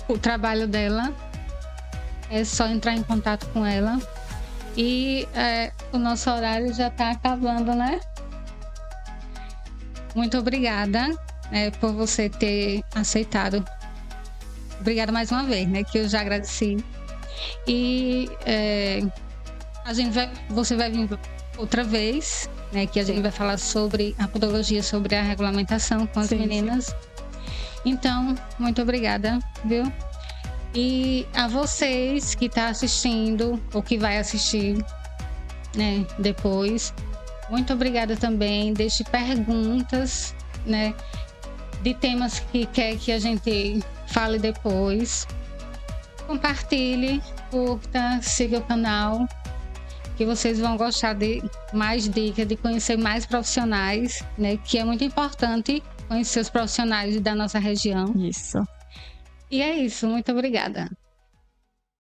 A: o trabalho dela, é só entrar em contato com ela. E o nosso horário já está acabando, né? Muito obrigada por você ter aceitado. Obrigada mais uma vez, né? Que eu já agradeci. E você vai vir outra vez, né? Que a gente vai falar sobre a podologia, sobre a regulamentação com as meninas. Então, muito obrigada, viu? E a vocês que estão assistindo ou que vai assistir, né? Depois. Muito obrigada também. Deixe perguntas, né? De temas que quer que a gente fale depois. Compartilhe, curta, siga o canal, que vocês vão gostar de mais dicas, de conhecer mais profissionais, né? Que é muito importante conhecer os profissionais da nossa região.
B: Isso.
A: E é isso. Muito obrigada.